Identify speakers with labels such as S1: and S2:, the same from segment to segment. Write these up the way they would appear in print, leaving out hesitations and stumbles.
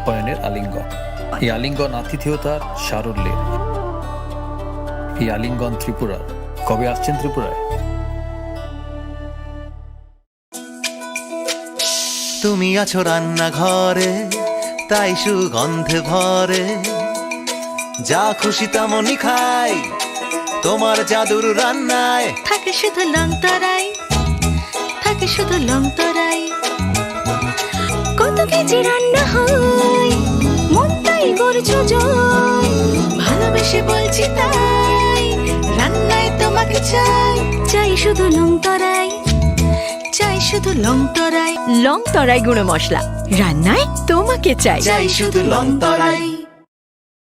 S1: আপ্যায়নের আলিঙ্গন। এই আলিঙ্গন আতিথেয়তার সারল্যের। এই আলিঙ্গন ত্রিপুরার। কবে আসছেন ত্রিপুরায়?
S2: তুমি আছো রান্নাঘরে, তাই সুগন্ধে ভরে, যা খুশি তেমনই খাই তোমার জাদুর রান্নায়।
S3: থাকে শুধু লং তরাই, থাকে শুধু লং তরাই, কত কেজি রান্না হয় মন তাই করছো জয়, ভালোবেসে বলছি তাই রান্নায় তোমাকে চাই, চাই শুধু লং তরাই, চাই শুধু লং তরাই। লং তরাই গুঁড়ো মশলা, রান্নায় তোমাকে চাই, চাই শুধু লং তরাই।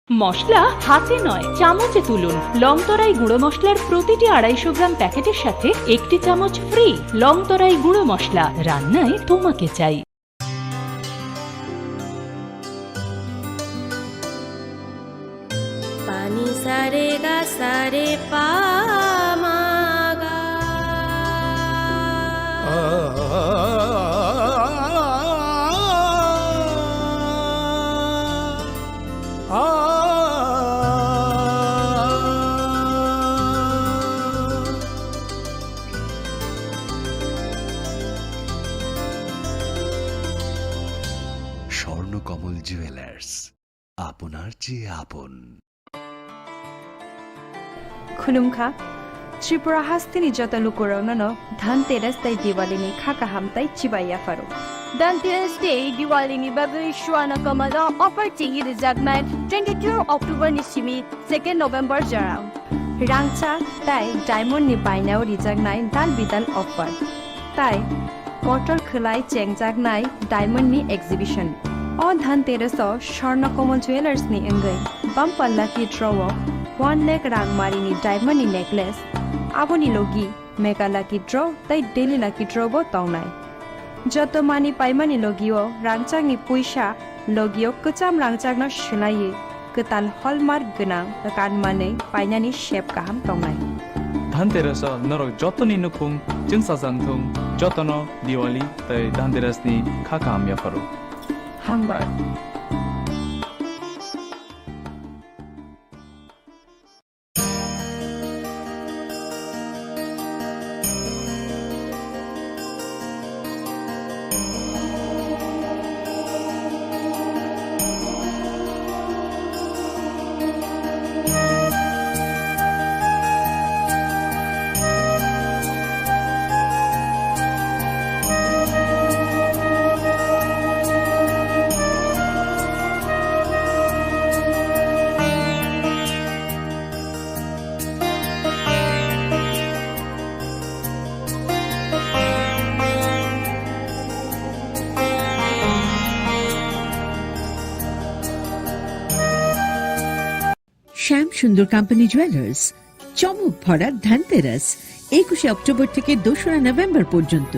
S4: মশলা হাতে নয় চামচে তুলুন। লংতরাই গুঁড়ো মশলার প্রতিটি 250 গ্রাম প্যাকেটের সাথে 1 চামচ ফ্রি। লংতরাই গুঁড়ো মশলা, রান্নায় তোমাকে চাই।
S3: পানি সারে গা সারে পা মা গা।
S5: স্বর্ণকমল জুয়েলার্স, আপনার চেয়ে আপন।
S6: खुलुमखा त्रिपुरा हास्तिनी जता लुकुराउन धनतेरस ताई दिवालीनी खाका हामताई चिबाइया फारो।
S7: धनतेरस डे दिवालीनी बागै श्वाना कमला अफर टिंगी रिजर्वमेंट 22 अक्टोबर निसिमी 2 नोभेम्बर जराम
S6: रांचा ताई डायमंड नि बायनाव रिजागनाय दान बिदान अफर ताई कटर खलाई चेंगजागनाय डायमंड नि एक्जिबिशन अ धनतेरस स्वर्णकमल ज्वेलर्स नि अंगै बम्पल्ला की ड्रॉ 1 लाख रांगमारिनी डायमंड नि नेकलेस आबोनी लोगी मेगा लाकी ड्रॉ ताई डेली लाकी ड्रॉ बो तौनाय जत मानी पाइमानी लोगियो रांचांगनि पुइसा लोगियो कचाम रांचांगना शिलाये कताल हलमार्क गोनां कानमानै पाइनानि शेप गाहाम तौनाय
S8: धनतेरस नरक जतनी नुखुं जोंसाजांथुं जतन दिवाली तै धनतेरसनि खाखाम याफारो हांबाय।
S9: শ্যাম সুন্দর কোম্পানি জুয়েলার্স, চমক ভরা ধনতেরাস 21 অক্টোবর থেকে 2 নভেম্বর পর্যন্ত।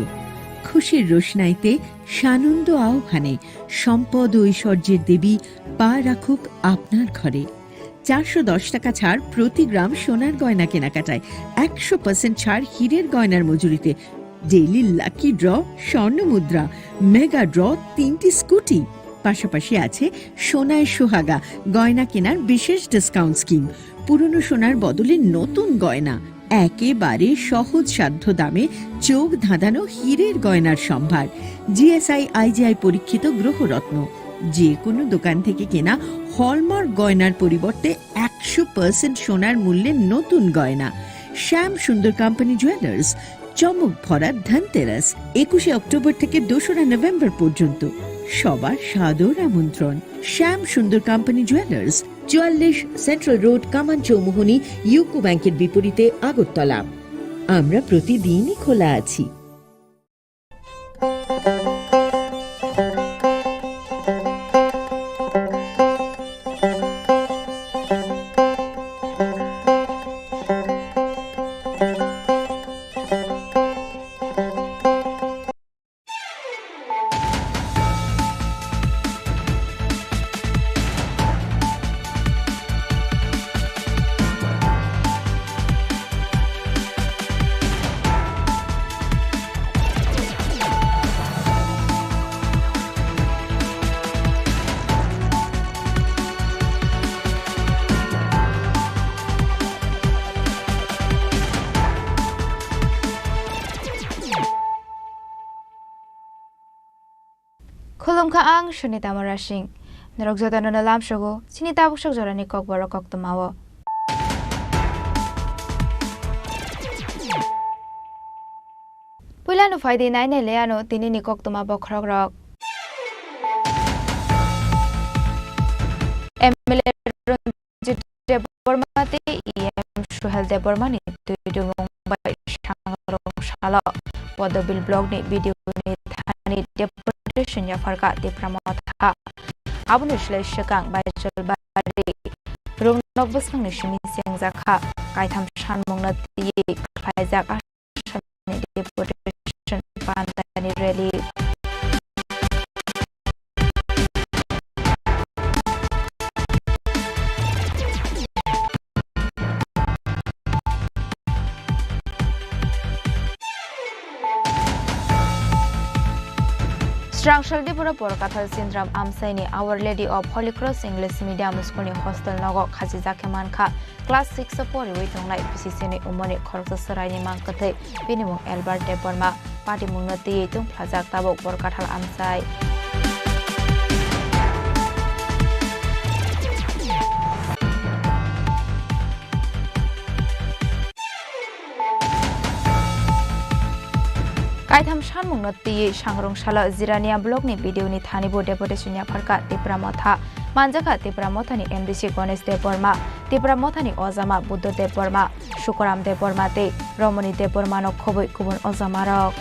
S9: খুশির রোশনাইতে সানন্দ আহ্বানে সম্পদ ও ঐশ্বর্যের দেবী পা রাখুক আপনার ঘরে। 410 টাকা ছাড় প্রতি গ্রাম সোনার গয়না কেনাকাটায়, 100% ছাড় হীরের গয়নার মজুরিতে, ডেইলি লাকি ড্র স্বর্ণ মুদ্রা, মেগা ড্র 3টি স্কুটি। পাশাপাশি আছে সোনায় সোহাগা গয়না কেনার বিশেষ ডিসকাউন্ট স্কিম। পুরনো সোনার বদলে নতুন গয়না, একেবারে সহজ সাধ্য দামে চোখ ধাঁধানো হীরের গয়নার সম্ভার। জিএসআই আইজিআই পরীক্ষিত গ্রহরত্ন। যে কোনো দোকান থেকে কেনা হলমার্ক গয়নার পরিবর্তে 100% সোনার মূল্যে নতুন গয়না। শ্যাম সুন্দর কোম্পানি জুয়েলার্স, চমক ভরা ধনতেরাস 21 অক্টোবর থেকে 2 নভেম্বর পর্যন্ত। সবার সাদর আমন্ত্রণ। শ্যাম সুন্দর কোম্পানি জুয়েলার্স, 44 সেন্ট্রাল রোড, কামান চৌমুহনী, ইউকো ব্যাংকের বিপরীতে, আগরতলা। আমরা প্রতিদিনই খোলা আছি।
S10: Kulumka ang Shunita Marashing. Narogzota na nalam syago, sinita buksag jorani Kokborok kok tumawo. Pula no Friday night na leano tinini kok tumabo krogrok. MLA Departmental Suhel Departmental tujuh Mumbai Shangrong Shala Podobil blog ni video ni thani Departmental ya farka di pramotha abun Shekang Bajal Bari Rung Nobus Kang Nishimi Siang Zakha Kaitam Shan Mungna Ti Klaizak Ashan Deportation Pantani Rally Structural Tripura Porkathal Syndrome Amsaini Our Lady of Holy Cross English Medium School ni Hostel Nogo Khajiza Keman Kha Class 6 support waiting like PCC ni Umoni Khoroksa Sarai ni Mangkathe Binimung Albert Deporma Party Mungnati Tung Plazak Tabok Porkathal Amsai Kaitam Shan Mungnati Shangrong Shala Zirania blog ni video ni Thanibo Deportation ya Farka Tripura Motha Manjaka Tripura Motha ni MDC Ganesh Deporma Tripura Motha ni Ozama Buddha Deporma Shukaram Deporma te Romani Deporma no Khoboi Kubun Ozamarok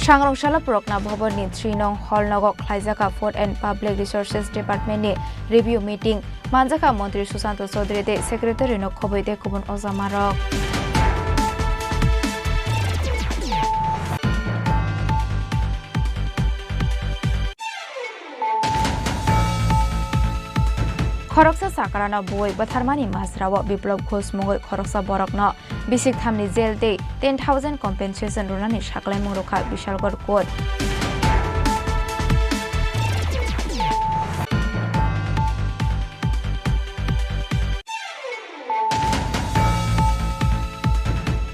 S10: Shangrong Shala Prokna Bhavan ni 3 nong Hall Nogok Khlaijaka Food and Public Resources Department ni review meeting Manjaka Montri Susanto Chaudhary te Secretary no Khoboi te Kubun Ozamarok Khoroksa Sakarana Boy Batharmani Masrawa Biplab Ghosh Mongoi Khoroksa Borokno Bisik Thamni Jail te 10,000 compensation runani Shaklai Murukha Bishalgor Court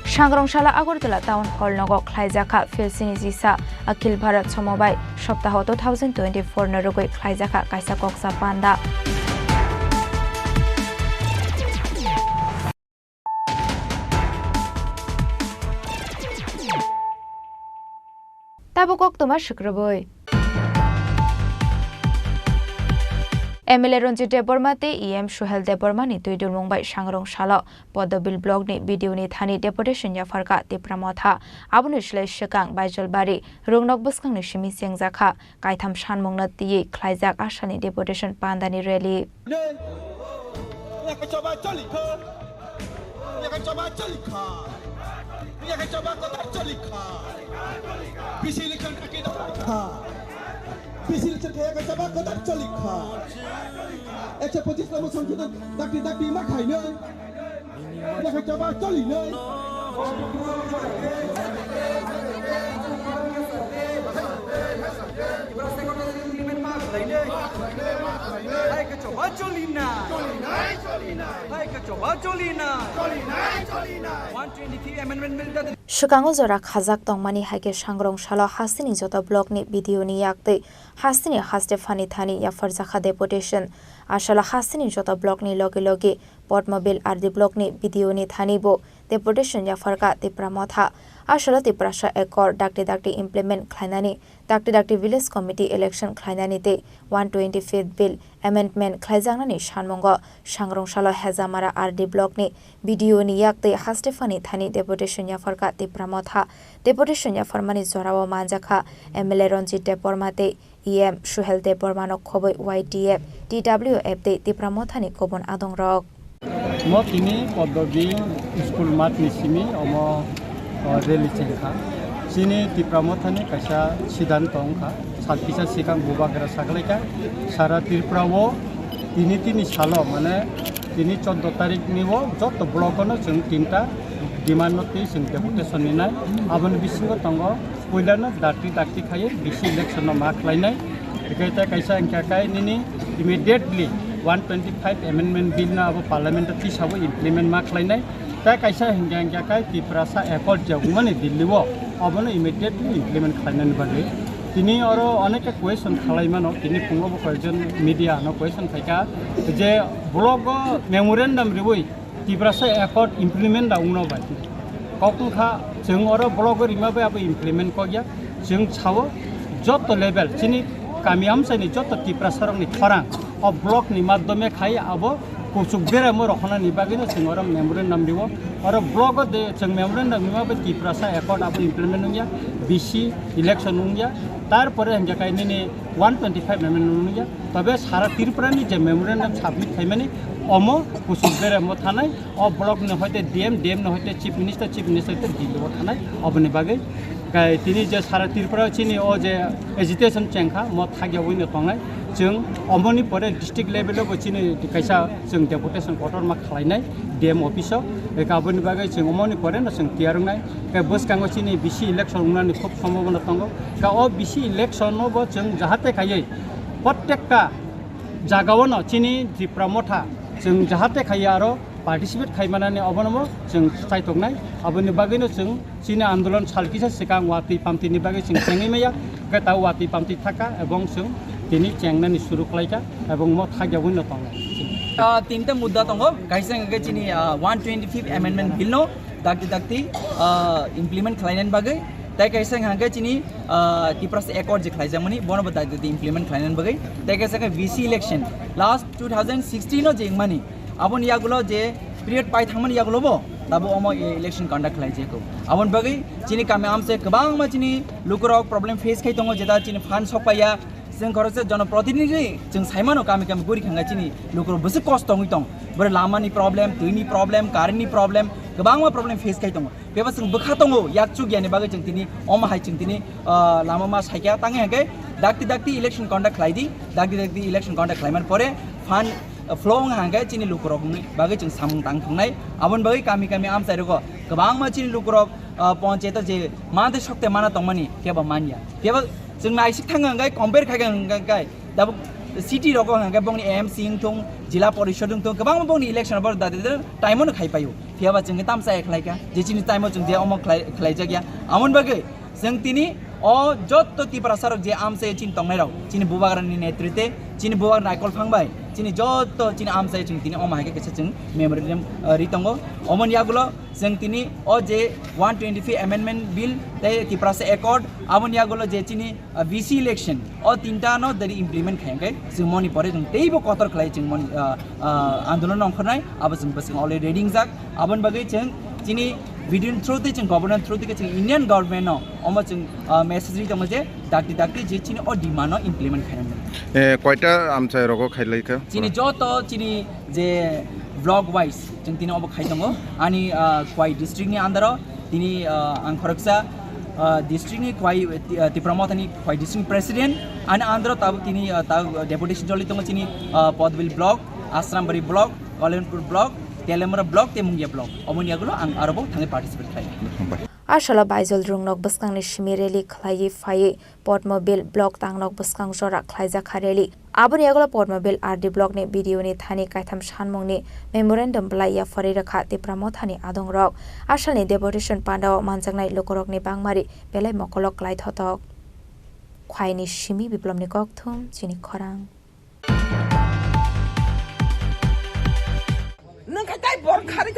S10: Shangrong Shala Agartala Town Hall Nogo Khlaijaka Filsini Jisa Akhil Bharat Samobai Saptaho 2024 Narugoi Khlaijaka Kaisa Koksa Panda Tabukok Toma Shukraboy MLA Ranjit Deporma te EM Suhel Deporma ni Tuidur Mumbai Shangrong Shala Podobil blog ni video ni Thani Deportation ya Farka Tripura Motha Abun Shekang Bajal Bari Rungnok Buskang ni Shimi Siang Zakha Kaitam Shan Mungna Ti Klaizak Ashani Deportation Pandani Rally Shukango Zora Khazak Tongmani Hake Shangrong Shala Hastini Jota blog ni video ni yakte Hastini Haste Fani Thani ya Farzakha Deportation Ashala Hastini Jota blog ni loge loge Portmobile Ardi blog ni video ni Thani bo Deportation ya Farka Tripura Motha Ashala Tripura Sha Ekor Dakti Implement Khlainani Dakti Village Committee Election Khlainani te 125th Bill Amendment Khlaijangnani Shanmongo Shangrong Shala Hezamara Ardi blog ni video ni yakte Haste Fani Thani Deportation ya Farka Tripura Motha Deportation ya Farmani Zorawa Manjaka MLA Ranjit Deporma te EM Suhel Deporma no Khoboi YTF TWF te Tripura Motha ni Kobon Adongrok
S11: Mo kini Podobi School Mat Nisimi omo rally chengkha Chini Tripura Motha ni kaisa siddhanto ongkha salpisa sikang bubakra saklaika sara Tripura wo tini salo mane tini 14 tarik niwo joto blokono jeng tinta dimanoti jeng deputation ni nai abon bisingo tongo puilano dakti khaye bisi election no mak lainai ekaita kaisa engka kai nini immediately 125 amendment bill na abo parliament ti sabo implement ma khlainai ta kaisa hingga kai Tripura sa accord jagmani Delhi wo abo no immediately implement khlainani bagai tini oro oneka question khalaimano tini punglo bo koijon media no question thaika je blog memorandum riboi Tripura sa accord implement da ungno ba kokun kha जों अरो blog रिमाबे अब implement को गया जों छावो जत level चिनी कामियाम साइनि जत Tripura सरंनि खरां अब blog नि माध्यमे खाइ अब कुसुक बेरे म रखना नि बागिनो जों अरो मेमोरेंडम दिवो अरो ब्लग दे जों मेमोरेंडम निमाबे Tripura सा एकॉर्ड अब इमप्लिमेंट होंगिया बीसी इलेक्शन होंगिया तारपरे हम जाकाय नि 125 मेमोरेंडम होंगिया तबे सारा Tripura नि जे मेमोरेंडम सबमिट खाइमानि अमो कुसुक बेरे म थानाय अ ब्लग न होते डीएम न होते चीफ मिनिस्टर ते दिल्ली थानाय अबनि बागै गाय तिनि जे सारा Tripura चिनि अ जे एजिटेशन चेंखा म थागिया वइनो तंनाय जों अमनि परे डिस्ट्रिक्ट लेभेल बो चिनि कैसा जों डेपुटेशन कटर मा खालायनाय डीएम अफिसाव गाबनि बागै जों अमनि परे न जों तियारनाय गाय बसकांगो चिनि बीसी इलेक्शन उनानि खूब सम्भावना दंगो गा अ बीसी इलेक्शन बो जों जाहाते खायै प्रत्येकटा जागावनो चिनि Tripura मथा जों जाहाते खायै आरो पार्टिसिपेट खाइमानानै अबनमो जों साइथकनाय अबनि बागैनो जों चिनि आन्दोलन सालकिसा सिगां वाति पामतिनि बागै जों चेंगैमाया गता वाति पामति थाका एवं जों दिनि चेंगनानि सुरु खालायका एवं म थागियावनो तंनाय
S12: तीनटा मुद्दा दंगो गाइसा गगे चिनि 125 अमेंडमेंट बिल नो दाक्ति इमप्लिमेंट खालायनायनि बागै ताइ काइसा हांगे चिनि Tripura से एकॉर्ड जे खालायजामनि बनो दाक्ति इमप्लिमेंट खालायनायनि बागै ताइ काइसा VC इलेक्शन लास्ट 2016 नो जेंगमानि आबन यागुलो जे पीरियड पाइ थांमन यागुलो बो दाबो अमो इलेक्शन कंडक्ट खालायजेको आबन बागै चिनि कामे आमसे गोबां मा चिनि लुकरक प्रॉब्लम फेस खाइ दंगो जेदा चिनि फान सपाया जों खरसे जनप्रतिनिधि जों साइमानो कामे गुरि खांगा चिनि लुकर बसे कष्ट दंगै दं बर लामानि प्रॉब्लम दैनि प्रॉब्लम कारेन्टनि प्रॉब्लम गोबां मा प्रॉब्लम फेस खाइ दंगो बेबा जों बखा दंगो याकचु गियानि बागै जों तिनि अम हाइ जों तिनि लामा मा साइका तांगे हागे दाक्ति इलेक्शन कंडक्ट खालायदि दाक्ति इलेक्शन कंडक्ट खालायमान परे फान फ्लोंग हांगे चिनि लुकरकनि बागै जों सामुं तां थांनाय आबन बागै कामि आम साइरको गोबां मा चिनि लुकरक पंचायत जे मादे सकते माना तंमानि केबा मानिया केबा जों नाइसिक थांगांगाय कम्पेयर खागांगाय दाबो सिटी रको हांगे बंनि एमसी थुं जिला परिषद थुं गोबां बंनि इलेक्शन बर दादे टाइमनो खाइपायो केबा जों तामसा एकलायका जे चिनि टाइमो जों जे अम खलायजा गया आमन बागै जों तिनि अ जत Tripura सरक जे आमसे चिन तंनाय राव चिनि बुबाग्रानि नेतृत्वे चिनि बुबाग्रा नायकल फांबाय चिनि जत चिनि आमसे चिन तिनि अम हागे केसे जों मेमोरेंडम रितंगो अमन यागुलो जों तिनि अ जे 125 अमेंडमेंट बिल ते Tripura से एकॉर्ड आमन यागुलो जे चिनि VC इलेक्शन अ तिनटा न दरि इमप्लिमेंट खायगे जों मनि परे जों तेइबो कतर खलाय जों मन आन्दोलन अंखरनाय आबो जों बस अलरेडी रेडिंग जाक आबन बागै जों चिनि विदिन थ्रु जों गभर्नमेंट थ्रु जों इंडियन गवर्नमेंट अम जों मेसेज दङ जे दाक्ति जे चिनि अ डिमान्ड इमप्लिमेंट खायनांगोन
S13: कयटा आमचाय रगो खायलायखो
S12: चिनि जत चिनि जे ब्लॉक वाइज जों तिनि अब खाय दङ अनि क्वाइ डिस्ट्रिक्टनि आन्दार तिनि आं खरकसा डिस्ट्रिक्टनि क्वाइ Tripura मथानि क्वाइ डिस्ट्रिक्ट प्रेसिडेन्ट अनि आन्दार ताब तिनि डेपुटेशन जलि दङ चिनि Padmabil block Ashrambari block Kalyanpur block Teliamura block तेमुंगिया ब्लॉक अमनियागुलो आं आरोबाव थाङै पार्टिसिपेट खालायो
S10: आशला बाइजल रुंगनक बसकांनि शिमिरेलि खलायै फायै पद्मबिल ब्लॉक तांनक बसकां जरा खलायजा खारेलि आबन यागला पद्मबिल आरडी ब्लॉकनि भिडियोनि थानि कायथाम सानमंनि मेमोरेंडम ब्लाइया फरे रखा Tripura मथानि आदं रक आशलनि डेपुटेशन पान्डाव मानजांनाय लोकरकनि बांमारि बेलाय मकलक लायथतक ख्वाइनि शिमि बिप्लबनि ककथुम चिनि खरां
S14: नों काय बर खारि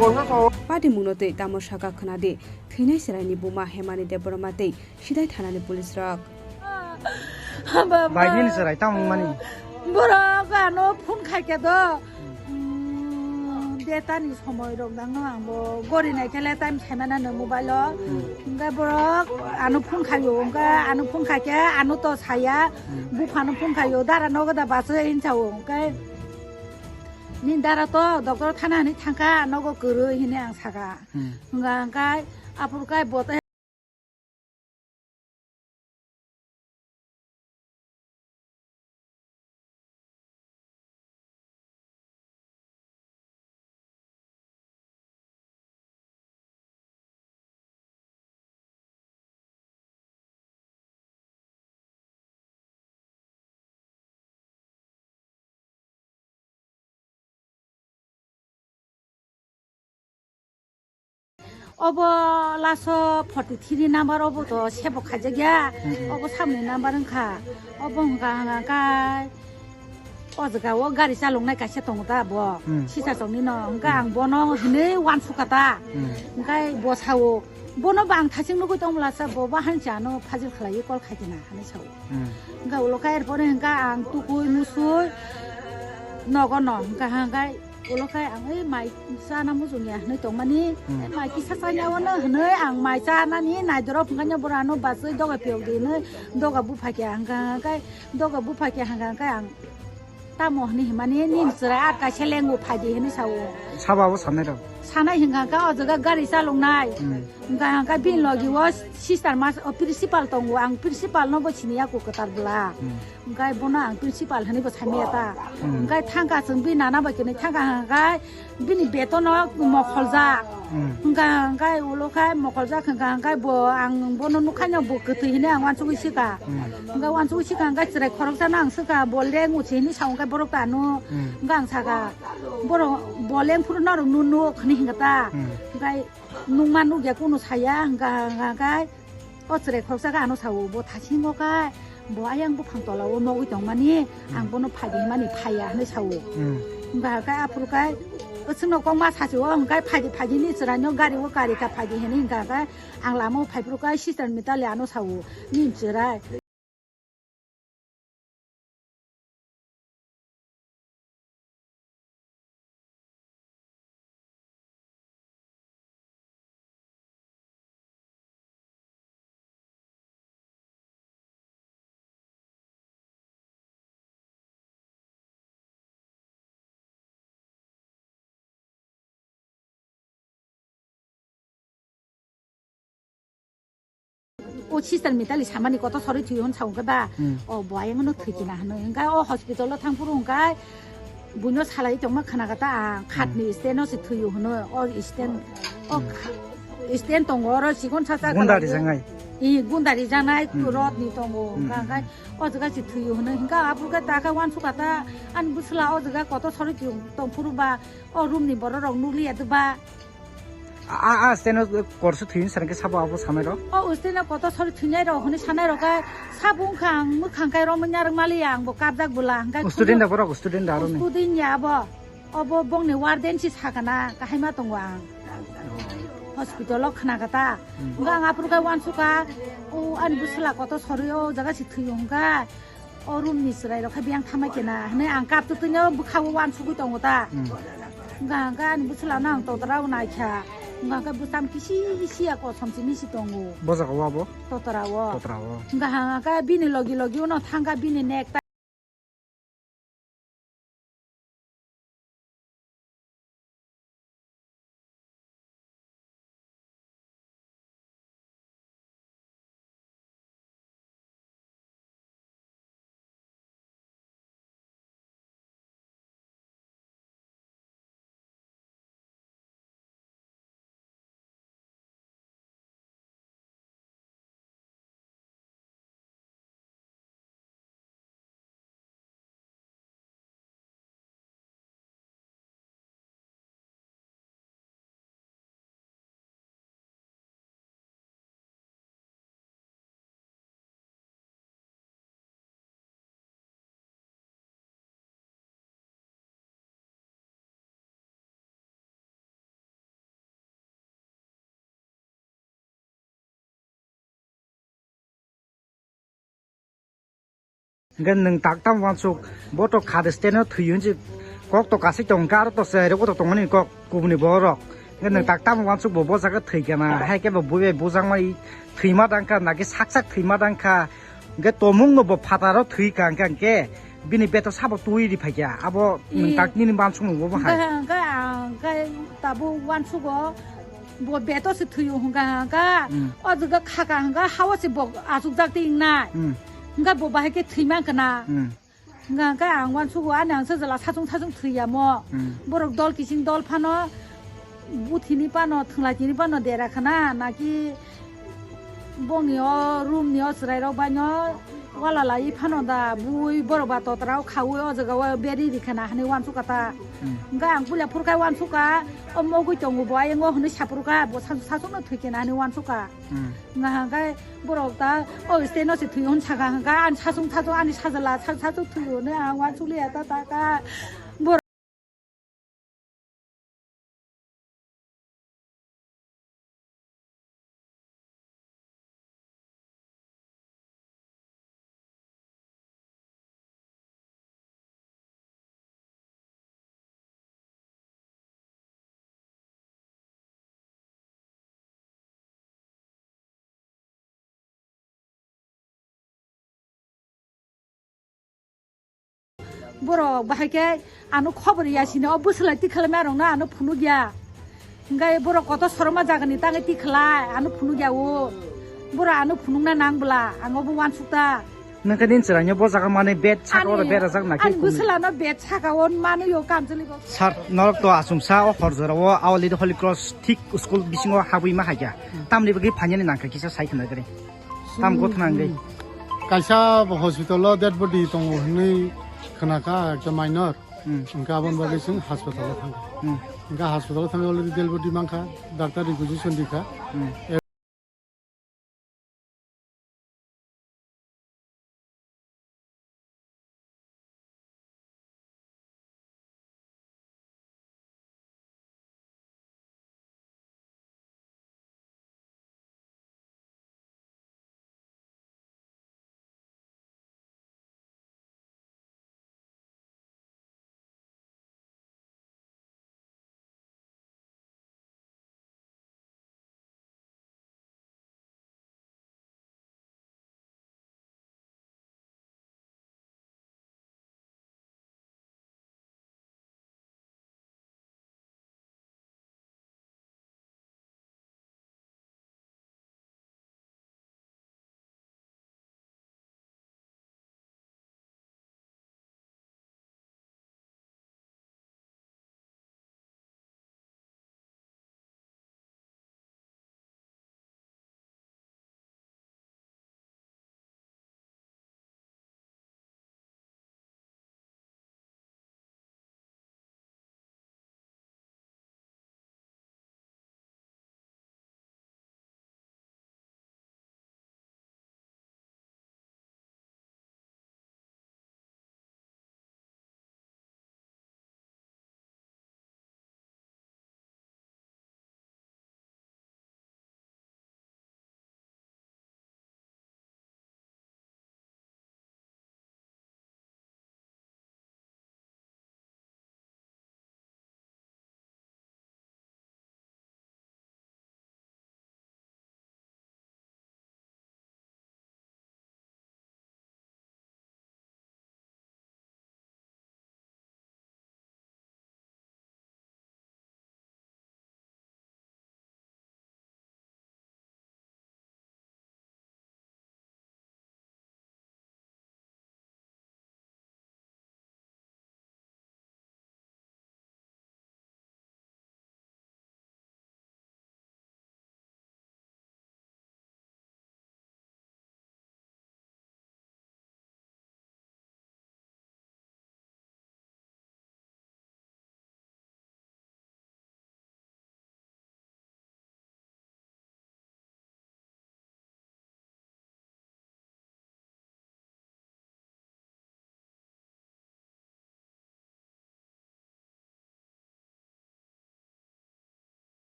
S6: पार्टी मुनोते तामो साका खनादे खैनाय सेरायनि बुमा हेमानि देबरमाते सिदाय थानानि पुलिस रक
S11: बाइकनि सेराय ताम मानि
S14: बरा गानो फन खायकेदो डेटानि समय रंदांनो आंबो गरिनाय खेला टाइम सायमानानो मोबाइल ओंगा बरक आनो फन खायो ओंगा आनो फन खायके आनो तो साया बुफानो फन खायो दारा नगदा बासो हिनसाव ओंगा नि दारा तो डक्टर थानानि थांखा नगो गरो हिने आं सागा ओंगा ओंगा आपुरकाय बते अब लासो 43 नाम्बार अब तो सेबो खाजे गया अब सामने नाम्बार ओंखा अब ओंगा गाय अजगाव गारि चालंनाय कासे दङ दा ब सिसा जंनि न ओंगा आं बनो हनै वान सुकाता ओंगाय बसावो बनो बां थासिं नुगै दंलासा बबा हानजानो फाजिल खालायो कल खायदिना हानै साव ओंगा उलकाय एरपरे ओंगा आं तुकुय मुसुय नगन ओंगा हांगाय उलकाय आं ओइ माइ जाना मुजुनिया हनै दंमानि माइ किसा सायावनो हनै आं माइ जानानि नायदर फंगानो बरानो बासै दगा पेव देनो दगा बुफाके हांगाय दगा बुफाके हांगाय आं तामो हनै माने निमसरा आका सेलेंगो फादि हनै साव
S11: साबाबो साननाय दं
S14: सानाय हिंगागा अजगा गारि चालंनाय गाहांगा बिन लगिवो सिस्टार मास प्रिन्सिपाल दङ आं प्रिन्सिपाल न बसिनिया को कतारब्ला गाय बना आं प्रिन्सिपाल हनै बसामियाता गाय थांगा जों बिनाना बायकेनै थांगा गाय बिनि बेतन मखलजा गाय उलखाय मखलजा गाय ब आं बनो नुखानो ब गथै हनै आं वानसुगै सिका गाय वानसुगै सिका गाय चिराय खरक जाना आं सिका बले मुछेनि साव गाय बरक दानो गां सागा बर बलें फुरना नुनु खनि हिंगाता गाय नुमा नुगे कुनु साया गाय अचरे खरक जागा आनो साव ब थासिङो गाय ब आयं ब फांतलाव नगै दं मानि आं बनो फादि मानि फाया हनै साव गाय आफुरगाय ओसनो को मा सासेव गाय फादि नि चरानो गारि का फादि हेनि गाय आं लामो फाइब्रुगाय सिस्टार मिटाले आनो साव नि चराय ओ सिस्टार मिटाली सामानि कत सरि थुयन सावगदा ओ बयाङनो थैकिना हनै गाय ओ हस्पिटाल थांपुरु गाय बुनो सालाय दंमा खानागाता खाटनि स्टेनो से थुयो हनो ओ स्टेन दङ र सिगन सासा
S11: गुन्दारि जाङाय
S14: गुन्दारि जानाय रडनि दङ गाय ओ जगा से थुयो हनो हिंगा आपुगा ताका वान सुकाता आन बुसला ओ जगा कत सरि थुयो दंपुरुबा ओ रुमनि बर रं नुलियादबा
S11: स्टेनो कर्स थुइन सारके साबाबो सानाय र
S14: स्टेनो कत सरि थुइनाय र हनै सानाय र गाय साबुंखां मोखांखाय र मन्यार मालि आं ब काबजाक बुला गाय
S11: स्टुडेन्ट बर स्टुडेन्ट आरो
S14: स्टुडेन्ट याब अब बंनि वार्डेन सि सागाना गाहायमा दङ आं हस्पिटाल खानागाता गां आपुरगा वानसुका ओ आन बुसला कत सरि ओ जगा सि थुइंगा ओ रुमनि सराय रखा बियां थामायकेना हनै आं कापतुनो बुखाव वानसुगु दङता गां गान बुसला ना आं तदराव नायखा गांगा बुताम किसी को समसिनि सि दङ
S11: बजागाव
S14: ततराव गांगा बिनि लगी उन थांगा बिनि नेक
S11: gan nang tak tam wan suk boto khade sten thuyun ji kok to kasi tong kar to se ro to tong ni kok kubni borok gan nang tak tam wan suk bo jaga thui kana hai ke bo bue bujang mai thima dangka nagi sak thima dangka ge tomung no bo phataro thui kang kang ke bini beto sabo tui di phaya abo nang tak ni ban sung bo hai
S14: ga tabu wan suk bo beto se thuyu hunga ga o jaga khaka hanga hawa se bo asuk jak ting na nga bo ba ke thima kana nga ga ang wan suk an ang se jala sajung thuya mo borok dol kising dol phano buthini pano thunglai pano dera khana naki bongyo room nyo srai rok banyo wala lai phano da bui boroba to trao khawi o jaga wa beri dikhana hani wan sukata nga ang pula phurkai wan suka ommo gui tongu boy ngo hni sapurka bo sajung na thuikena hani wan suka nga ga borok ta o steno se thuyon chaga ga an sajung ani sajala sajung thuyo ne ang wan suli ta ka borok bahake anu khobor yasine o busla ti khalma rong na anu phunu gya ngai borok koto sorma jagani tangai ti khala anu phunu gya o bora anu phunung na nangbla ango bo wan sukta
S11: nangka din seranya bo jaga mane bed chaka ora bed jak na
S14: an busla no bed chaka on manu yo kam chali bo
S11: sar norok to asumsa o horjara o awli do holy cross thik school bisingo habui ma haja tamni bagi phanyani nangka kisa sai khna gare tam go thnangai
S15: kaisa hospital lo dead body tong hni khanaka ekta minor unka abon bagi sing hospital thang unka hospital thang already dead body mangkha doctor requisition dikha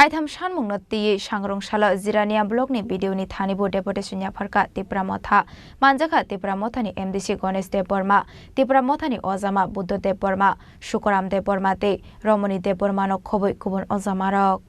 S10: Kaitam Shanmung Noti Shangrong Shala Zirania Blogni video ni Thanibu Deputation Yafarka Tipramotha Manjaka Tipramothani MDC Gones de Burma Tipramothani Ozama Buddha de Burma Shukoram de Burma te Romani de Burmano Koboi Kubun Ozamarok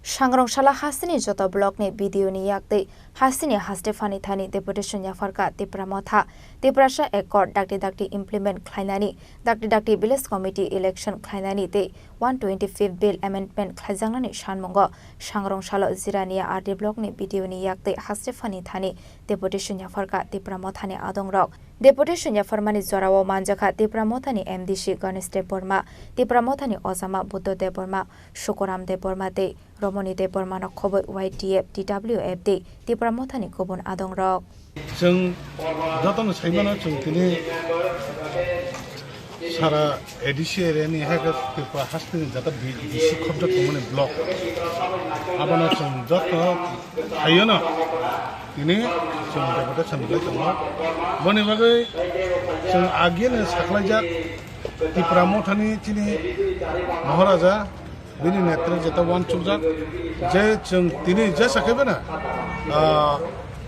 S10: Shangrong Shala Hasini Jota Blog ni video ni yakte Hasini Haste Fani Thani Deputation Yafarka Tipramotha Tiprasha Accord Dakti Implement Klainani Dakti Village Committee Election Klainani te 125th Bill Amendment Klajangani Shanmongo Shangrong Shala Zirania RD Blog ni video ni yakte Haste Fani Thani Deputation Yafarka Tipramotha ni Adongrok Deputation Yafarmani Zorawo Manjaka Tipramothani MDC Ganesh de Burma Tipramothani Ozama Buddha de Burma Shukoram de Burma te Romani de Burma no Koboi YTF TWF de Tipramothani Kobun Adongrok
S15: जों जतन साइमाना जों दिनै सारा ADC एरियानि हागा त्रिपुरा हास्टिनि जाता बिसि खबजा थमने block आबाना जों जत हायोना दिनै जों देबता सानबाय दङ बने बागै जों आगेनो साखलायजा त्रिपुरा मथानि चिनि महाराजा बिनि नेत्र जता वान चुकजा जे जों दिनै जे साखैबना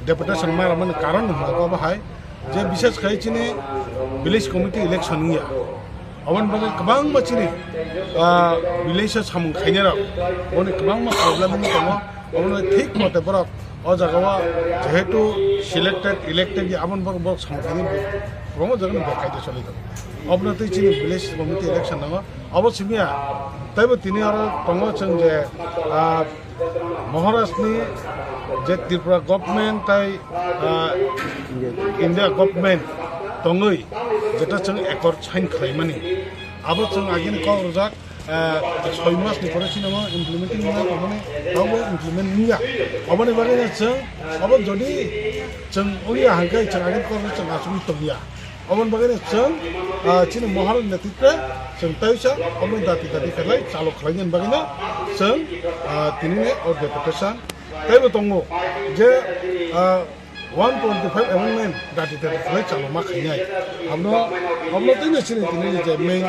S15: Deputation Maraman Karan Hagabahai, J. Bishes Kaichini, Village Committee Election year. Awan Kabang Bachini, Villages Ham Kainera, on a Kabang problem in the Kama, on a thick Motabara, Ozagawa, Jehetu, selected, elected the Avanburg box Hankani, Promoter Bakaita Solid. Obnati Village Committee Election, our Simia, Tabatinera, Promotion, Maharashni. Jet Tripura government tai India government tongoi jeta chang accord sign khlaimani abo chang agin ko rojak 6 mas ni pore cinema implementing na abone abo implement niya abone bagena chang abo jodi chang oya hankai chang agin ko chang asumi tobiya abone bagena chang chini mohar netitra chang taisa abone dati khalai chalo khlaingen bagena chang tinine or deputation Taibu Tongo, J. 125 amendment that is the fletcher of Makinai. I'm not in the Senate in main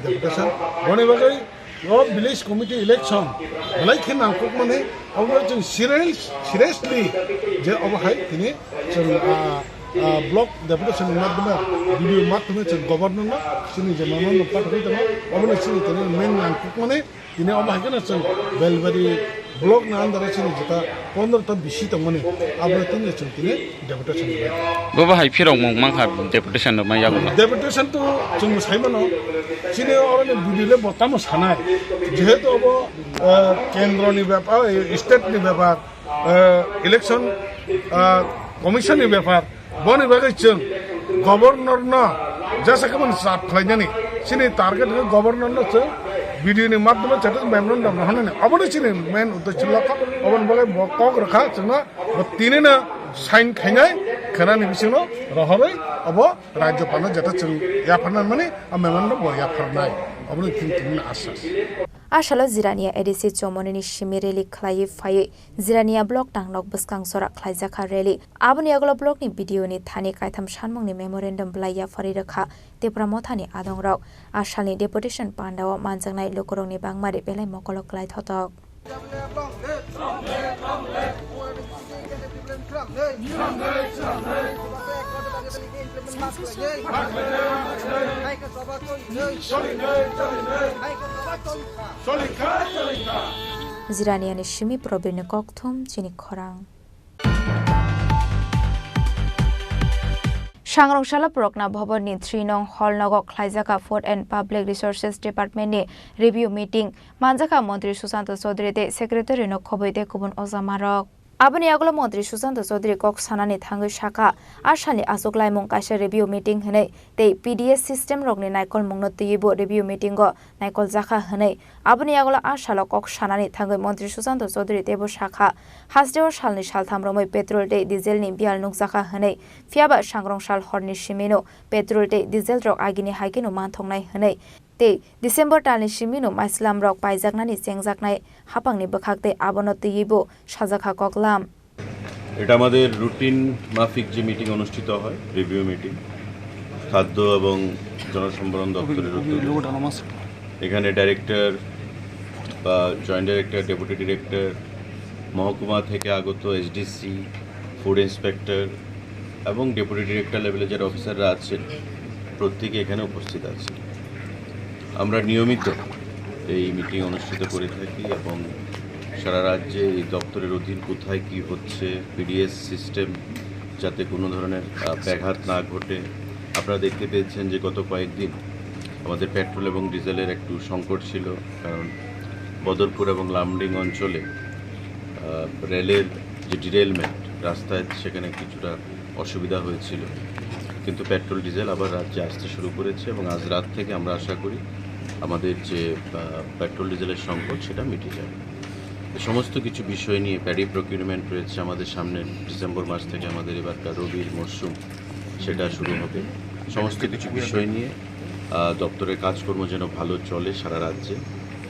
S15: deputation. Whenever your village committee election, like him and Cookman, I'm watching seriously, J. Overhide, block deputation Madma, video Matmets and governor, Sini German part of it, Obviously, main and Cookman, in Omahagan, very blog na andara chini jeta 15 ta bisi tongmani abrotin ne chungtine deputation
S16: goba hai phirong mong mang ha deputation no mai yago
S15: deputation to chung saimano chini orane budile botamo sanai jehetu obo kendro ni byapar state ni byapar election commission ni byapar boni bagai chung governor na jasa kaman sap khlainani chini target governor na chung video ni माध्यम चटक memorandum दम होने ने अब चिने main उद्देश्य लका अबन बगे बकक रखा चना तीने ना साइन खाइनाय खानानि बिसिनो रहरै अब राज्यपाल जता चं या फरनान माने मेमोरेंडम बया फरनाय अब तीन आसास
S10: Ashala Zirania EDC Chomoni Shimireli Klai Faye Zirania Block Tanglok Buskang Sora Klaizaka Rally Abuniagolo Block ni video ni Thani Kaitam Shanmong ni memorandum Blaya Fariraka Tipramothani Adongrok Ashali Deputation Pandawa Manjangnai Lokorong ni Bangmari Belai Mokolok Klai Thotok Zirania ni Shimi Probirne Kokthum Chini Khorang Shangrong Shala Prokna Bhavan ni 3 nong Hall Nagok Klaizaka Food and Public Resources Department ni review meeting Manjaka Montri Susanto Sodrete Secretary no Khoboite Kubun Ozamarok Aboni aglo Mantri Susanto Chaudhary kok sanani thangai saka asani asok laimong kaisa review meeting hene tei PDS system rokni naikol mungno tiyibo review meeting go naikol jakha hene aboni aglo asalo kok sanani thangai Mantri Susanto Chaudhary tebo saka hasdewa salni saltham romoi petrol tei diesel ni bial nuk jakha hene fiaba sangrong sal horni simino petrol tei diesel rok agini haikino manthongnai hene tei December talni simino maislam rok paijaknani chengjaknai hapangni bkhakte abono tiyibo sajakha koklam
S17: এটা আমাদের routine মাফিক যে meeting অনুষ্ঠিত হয় review meeting খাদ্য এবং জনসম্পদ দপ্তরের উদ্যোগে এখানে ডাইরেক্টর বা জয়েন্ট ডাইরেক্টর ডেপুটি ডিরেক্টর মহকুমা থেকে আগত এসডিসি ফুড ইন্সপেক্টর এবং ডেপুটি ডিরেক্টর লেভেলে যারা অফিসাররা আছেন প্রত্যেকে এখানে উপস্থিত আছে আমরা নিয়মিত এই মিটিং অনুষ্ঠিত করে থাকি এবং সারা রাজ্যে এই দপ্তরের অধীন কোথায় কী হচ্ছে পিডিএস সিস্টেম যাতে কোনো ধরনের ব্যাঘাত না ঘটে আপনারা দেখতে পেয়েছেন যে গত কয়েকদিন আমাদের পেট্রোল এবং ডিজেলের একটু সংকট ছিল কারণ বদরপুর এবং লামডিং অঞ্চলে রেলের যে ডিরেলমেন্ট রাস্তায় সেখানে কিছুটা অসুবিধা হয়েছিল কিন্তু পেট্রোল ডিজেল আবার রাজ্যে আসতে শুরু করেছে এবং আজ রাত থেকে আমরা আশা করি আমাদের যে পেট্রোল ডিজেলের সংকট সেটা মিটে যাবে সমস্ত কিছু বিষয় নিয়ে প্যাডি প্রকিউরমেন্ট রয়েছে আমাদের সামনে ডিসেম্বর মাস থেকে আমাদের এবারকার রবির মরশুম সেটা শুরু হবে সমস্ত কিছু বিষয় নিয়ে দপ্তরের কাজকর্ম যেন ভালো চলে সারা রাজ্যে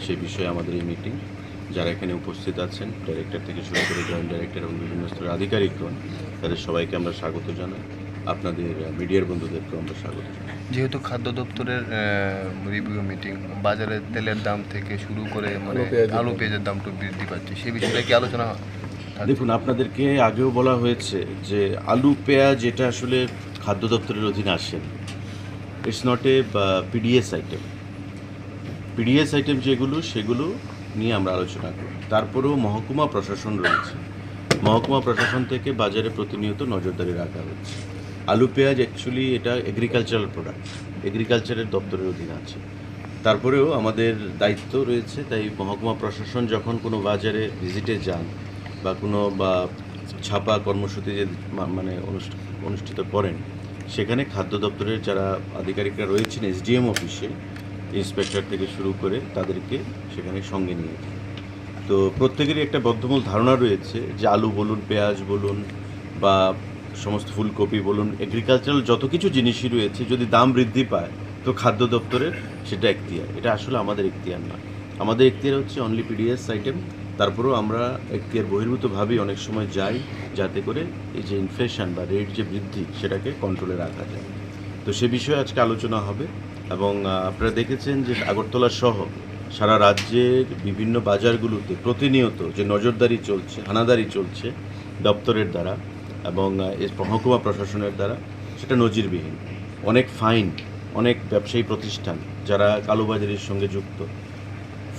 S17: সেই বিষয়ে আমাদের এই মিটিং যারা এখানে উপস্থিত আছেন ডাইরেক্টর থেকে শুরু করে জয়েন্ট ডাইরেক্টর এবং বিভিন্ন স্তরের আধিকারিকগণ তাদের সবাইকে আমরা স্বাগত জানাই আপনাদের মিডিয়ার বন্ধুদেরকেও আমরা স্বাগত জানাই
S18: যেহেতু খাদ্য দপ্তরের রিভিউ মিটিং বাজারে তেলের দাম থেকে শুরু করে মানে আলু পেঁয়াজের দামটা বৃদ্ধি পাচ্ছে সেই বিষয়ে কি আলোচনা
S17: দেখুন আপনাদেরকে আগেও বলা হয়েছে যে আলু পেঁয়াজ এটা আসলে খাদ্য দপ্তরের অধীনে আসেন it's not a PDS item যেগুলো সেগুলো নিয়ে আমরা আলোচনা করি তারপরেও মহকুমা প্রশাসন রয়েছে মহকুমা প্রশাসন থেকে বাজারে প্রতিনিয়ত নজরদারি রাখা হচ্ছে আলু পেঁয়াজ অ্যাকচুয়ালি এটা এগ্রিকালচারাল প্রোডাক্ট এগ্রিকালচারের দপ্তরের অধীনে আছে তারপরেও আমাদের দায়িত্ব রয়েছে তাই মহকুমা প্রশাসন যখন কোনো বাজারে ভিজিটে যান বা কোনো ছাপা কর্মসূচি যে মানে অনুষ্ঠিত করেন সেখানে খাদ্য দপ্তরের যারা আধিকারিকরা রয়েছেন এসডিএম অফিসে ইন্সপেক্টর থেকে শুরু করে তাদেরকে সেখানে সঙ্গে নিয়ে যান তো প্রত্যেকেরই একটা বদ্ধমূল ধারণা রয়েছে যে আলু বলুন পেঁয়াজ বলুন বা সমস্ত ফুলকপি বলুন এগ্রিকালচারাল যত কিছু জিনিসই রয়েছে যদি দাম বৃদ্ধি পায় তো খাদ্য দপ্তরের সেটা এখতিয়ার এটা আসলে আমাদের এখতিয়ার না আমাদের এখতিয়ার হচ্ছে অনলি পিডিএস আইটেম তারপরেও আমরা এখতিয়ার বহির্ভূতভাবেই অনেক সময় যাই যাতে করে এই যে ইনফ্লেশন বা রেট যে বৃদ্ধি সেটাকে কন্ট্রোলে রাখা যায় তো সে বিষয়ে আজকে আলোচনা হবে এবং আপনারা দেখেছেন যে আগরতলা সহ সারা রাজ্যের বিভিন্ন বাজারগুলোতে প্রতিনিয়ত যে নজরদারি চলছে হানাদারি চলছে দপ্তরের দ্বারা এবং মহকুমা প্রশাসনের দ্বারা সেটা নজিরবিহীন অনেক ফাইন অনেক ব্যবসায়ী প্রতিষ্ঠান যারা কালোবাজারির সঙ্গে যুক্ত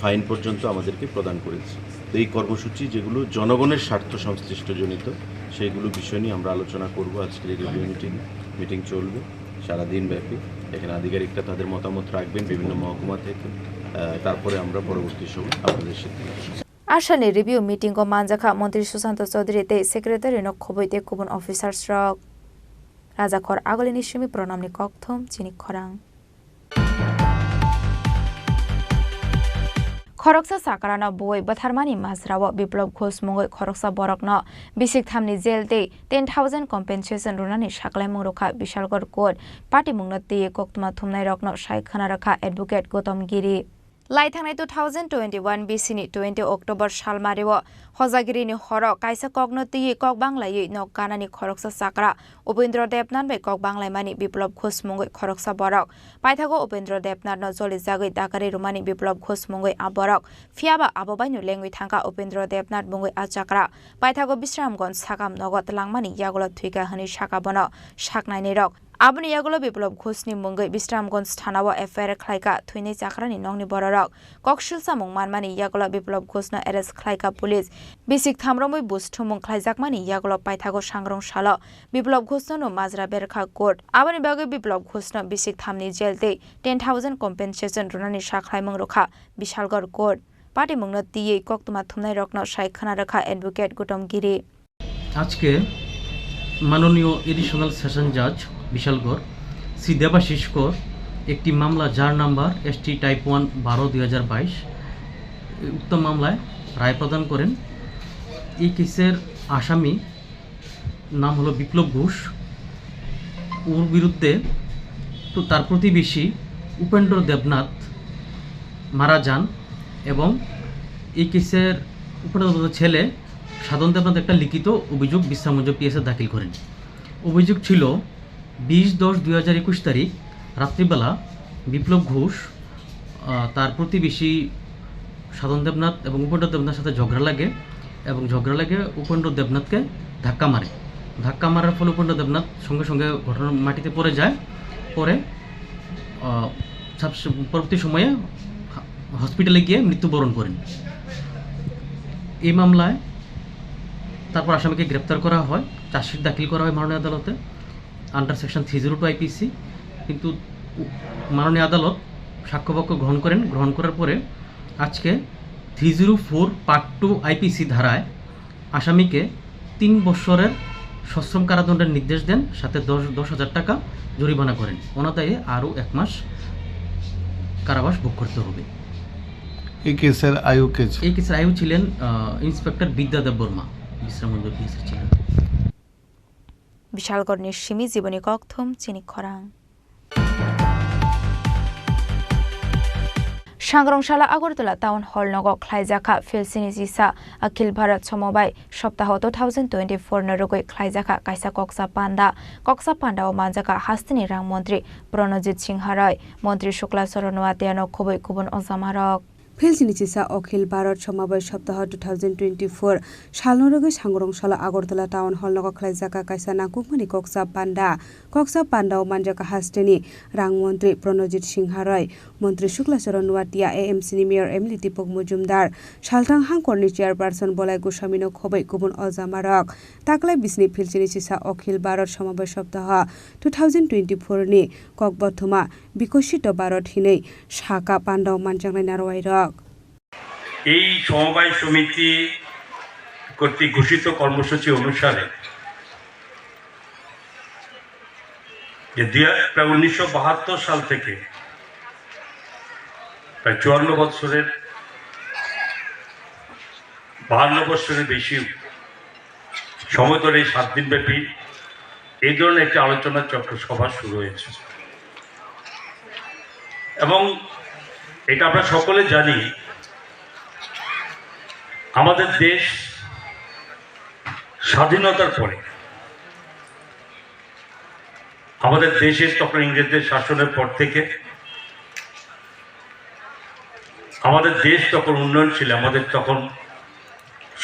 S17: ফাইন পর্যন্ত আমাদেরকে প্রদান করেছে তো এই কর্মসূচি যেগুলো জনগণের স্বার্থ সংশ্লিষ্টজনিত সেইগুলো বিষয় নিয়ে আমরা আলোচনা করব আজকের এই রিভিউ মিটিং চলবে সারাদিন ব্যাপী এখানে আধিকারিকরা তাদের মতামত রাখবেন বিভিন্ন মহকুমা থেকে তারপরে আমরা পরবর্তী সময় আপনাদের সিদ্ধান্ত
S10: Asani review meeting ko manjaka Mantri Susanto Chaudhary te secretary no khoboi te kubun officers rok Raja Khor agolini shimi pronamni kokthom Chini Khorang Khoroksa sakarana boy batharmani mazrawa biplop ghosh mongoi khoroksa borokno bisik thamni jail te 10,000 compensation runani saklai mongrokha bishalgor court party mungno te koktuma thumnai rokno saikhana rakha advocate Gotam Giri Laithangnai 2021 BC-ni 20 October salmarewo Hojagirini horo kaisa kokno tiyi kok banglai nok kanani khoroksa sakra Upendra Debnath bai kok banglai mani biplop ghosh mongoi khoroksa borok paithago Upendra Debnath no joli jagoi dakari rumani biplop ghosh mongoi aborok fiaba abobai no lengui thangka Upendra Debnath mongoi achakra paithago Bisramganj sakam nogot langmani yagola thuika hani sakabono saknai ni rok Aboni yagulo biplop ghoshni mungoi Bisramganj thanao FIR khlaika thuinai chakrani nongni bororok kokshilsa mungmanmani yagulo biplop ghoshno arrest khlaika police bisik thamromoi busthumung khlaijakmani yagulo paithago sangrong salo biplop ghoshno majra berkha court aboni bagai biplop ghoshno bisik thamni jelte 10,000 compensation runani sakhlaimung rokha bishalgor court party mungno tiye koktuma thumnai rokno saikhana rakha advocate Gotam Giri
S19: আজকে মাননীয় additional session জাজ বিশালগড় শ্রী দেবাশিস কর একটি মামলা যার number ST type 1 12/2022 উক্ত মামলায় রায় প্রদান করেন। এই কেসের আসামি নাম হলো বিপ্লব ঘোষ। ওর বিরুদ্ধে তো তার প্রতিবেশী উপেন্দ্র দেবনাথ মারা যান এবং এই কেসের উপেন্দ্র দেবনাথের ছেলে সাধন দেবনাথ একটা লিখিত অভিযোগ বিশ্রামগঞ্জ পিএসএ দাখিল করেন। অভিযোগ ছিল 20/10/2021 তারিখ রাত্রিবেলা বিপ্লব ঘোষ তার প্রতিবেশী সাধন দেবনাথ এবং উপেন্দ্র দেবনাথের সাথে ঝগড়া লাগে এবং ঝগড়া লাগে উপেন্দ্র দেবনাথকে ধাক্কা মারে। ধাক্কা মারার ফলে উপেন্দ্র দেবনাথ সঙ্গে সঙ্গে ঘটনার মাটিতে পড়ে যায়। পরে পরবর্তী সময়ে হসপিটালে গিয়ে মৃত্যুবরণ করেন। এই মামলায় তারপর আসামিকে গ্রেপ্তার করা হয়, চার্জশিট দাখিল করা হয় মাননীয় আদালতে আন্ডার সেকশন 302 IPC। কিন্তু মাননীয় আদালত সাক্ষ্যপক্ষ গ্রহণ করার পরে আজকে 304 Part 2 IPC ধারায় আসামিকে 3 বছরের সশ্রম কারাদণ্ডের নির্দেশ দেন, সাথে 10,000 টাকা জরিমানা করেন। অনাদায়ে আরও 1 মাস কারাবাস ভোগ করতে হবে।
S15: এই কেসের আয়ু
S19: ছিলেন ইন্সপেক্টর বিদ্যাদেব বর্মা, বিশ্রামগঞ্জ পিএসএ ছিলেন।
S10: বিশালগড় নিশ্চিমি জীবনী ককথম চিনি খরাং। सांग्रंशाला আগরতলা টাউন হল নগর খ্লাইজাখা ফিলসিনি জিসা अखिल भारत समबाय सप्ताह 2024 नरुगै ख्लाइजाखा काइसा कक्सा पान्डा ओ मानजाका हास्तिनि रां मन्त्री प्रणजित सिंह राय मन्त्री शुक्ला सरनवातियानो खबै गुबुन अजामारक
S20: ফিলসিনি চিসা অখিল ভারত সমবায় সপ্তাহ 2024 সালনরগৈ সাংগ্রংশালা আগরতলা টাউন হল নগর খ্লাইজাকা কাইসা নাকুকমানি কক্সা পান্ডা ও মানজাকা হাস্টেনি রাংমন্ত্রী প্রণজিৎ সিংহ রায় মন্ত্রী শুক্লাচরণ নুয়াটিয়া AMCনি মেয়র এমলি দীপক মজুমদার সালথাং হাংকরনি চেয়ারপারসন বলাই গোস্বামীনো খबै গুবুন অজামারক তাকলাই বিসনি ফিলসিনি চিসা অখিল ভারত সমবায় সপ্তাহ 2024 नि ককবথমা বিকশিত ভারত হিनै শাখা পান্ডা ও মানজাংনাই নারওয়াইরক
S21: এই সমবায় সমিতি কর্তৃক ঘোষিত কর্মসূচি অনুসারে যে প্রায় 1972 সাল থেকে প্রায় 52 বছরের বেশি সময় ধরে 7 দিন ব্যাপী এই ধরনের একটি আলোচনা চক্র সভা শুরু হয়েছে এবং এটা আমরা সকলে জানি আমাদের দেশ স্বাধীনতার পরে আমাদের দেশের তখন ইংরেজদের শাসনের পর থেকে আমাদের দেশ তখন উন্নয়নশীল, আমাদের তখন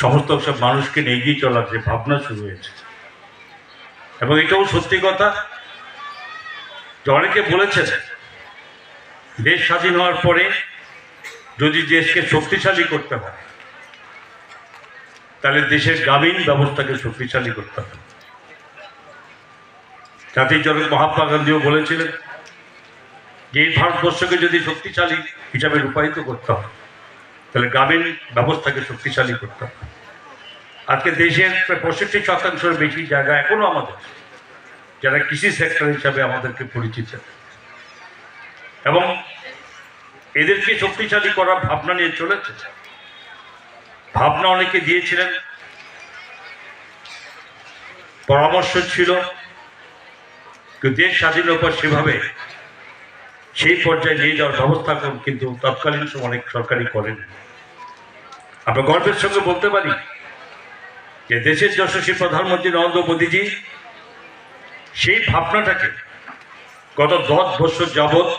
S21: সমস্ত সব মানুষকে নিয়ে এগিয়ে চলার যে ভাবনা শুরু হয়েছে এবং এটাও সত্যি কথা যে অনেকে বলেছেন দেশ স্বাধীন হওয়ার পরে যদি দেশকে শক্তিশালী করতে হয় তাহলে দেশের গ্রামীণ ব্যবস্থাকে শক্তিশালী করতে হবে। জাতির জনক মহাত্মা গান্ধীও বলেছিলেন যে এই ভারতবর্ষকে যদি শক্তিশালী হিসাবে রূপায়িত করতে হয় তাহলে গ্রামীণ ব্যবস্থাকে শক্তিশালী করতে হবে। আজকে দেশের প্রায় 65% বেশি জায়গা এখনো আমাদের যারা কৃষি সেক্টর হিসাবে আমাদেরকে পরিচিত এবং এদেরকে শক্তিশালী করার ভাবনা নিয়ে চলেছে। ভাবনা অনেকে দিয়েছিলেন, পরামর্শ ছিল, কিন্তু দেশ স্বাধীনের পর সেভাবে সেই পর্যায়ে নিয়ে যাওয়ার ব্যবস্থা কিন্তু তৎকালীন সময় অনেক সরকারই করেন। আমরা গর্বের সঙ্গে বলতে পারি যে দেশের যশস্বী প্রধানমন্ত্রী নরেন্দ্র মোদীজি সেই ভাবনাটাকে গত 10 বছর যাবৎ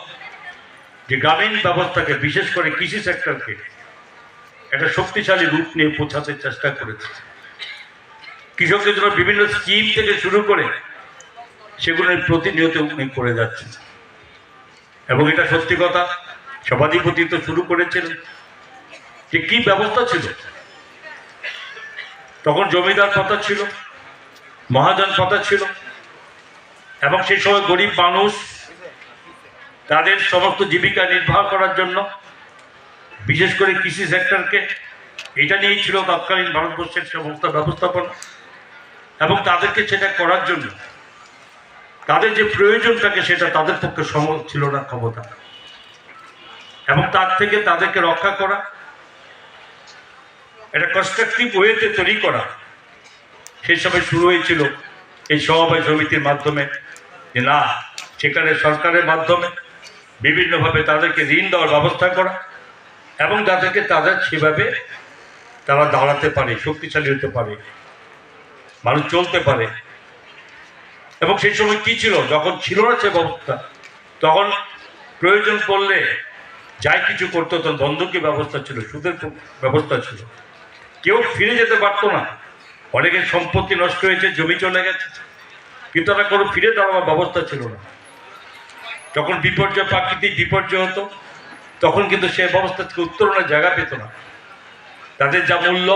S21: যে গ্রামীণ ব্যবস্থাকে বিশেষ করে কৃষি সেক্টরকে একটা শক্তিশালী রূপ নিয়ে পৌঁছাতে চেষ্টা করেছে। কৃষকদের জন্য বিভিন্ন স্কিম থেকে শুরু করে সেগুলো প্রতিনিয়ত উনি করে যাচ্ছেন এবং এটা সত্যি কথা সভাধিপতি তো শুরু করেছিলেন যে কি ব্যবস্থা ছিল। তখন জমিদার প্রথা ছিল, মহাজন প্রথা ছিল এবং সেই সময় গরিব মানুষ তাদের সমস্ত জীবিকা নির্বাহ করার জন্য বিশেষ করে কৃষি সেক্টরকে এটা নিয়েই ছিল তৎকালীন ভারতবর্ষের সমস্ত ব্যবস্থাপনা এবং তাদেরকে সেটা করার জন্য তাদের যে প্রয়োজন থাকে সেটা তাদের পক্ষে সম্ভব ছিল না ক্ষমতা, এবং তার থেকে তাদেরকে রক্ষা করা, একটা কনস্ট্রাকটিভ ওয়েতে তৈরি করা, সেই সময় শুরু হয়েছিল এই সমবায় সমিতির মাধ্যমে। যে না, সেখানে সরকারের মাধ্যমে বিভিন্নভাবে তাদেরকে ঋণ দেওয়ার ব্যবস্থা করা এবং তাদেরকে তাদের সেভাবে তারা দাঁড়াতে পারে, শক্তিশালী হতে পারে, মানুষ চলতে পারে। এবং সেই সময় কি ছিল, যখন ছিল না সে ব্যবস্থা, তখন প্রয়োজন পড়লে যাই কিছু করতো, তখন বন্ধকি ব্যবস্থা ছিল, সুদের ব্যবস্থা ছিল, কেউ ফিরে যেতে পারতো না। অনেকের সম্পত্তি নষ্ট হয়েছে, জমি চলে গেছে, কিন্তু তারা কোনো ফিরে দাঁড়ানোর ব্যবস্থা ছিল না। যখন বিপর্যয়, প্রাকৃতিক বিপর্যয় হতো, তখন কিন্তু সে ব্যবস্থা থেকে উত্তরণের জায়গা পেত না। তাদের যা মূল্য,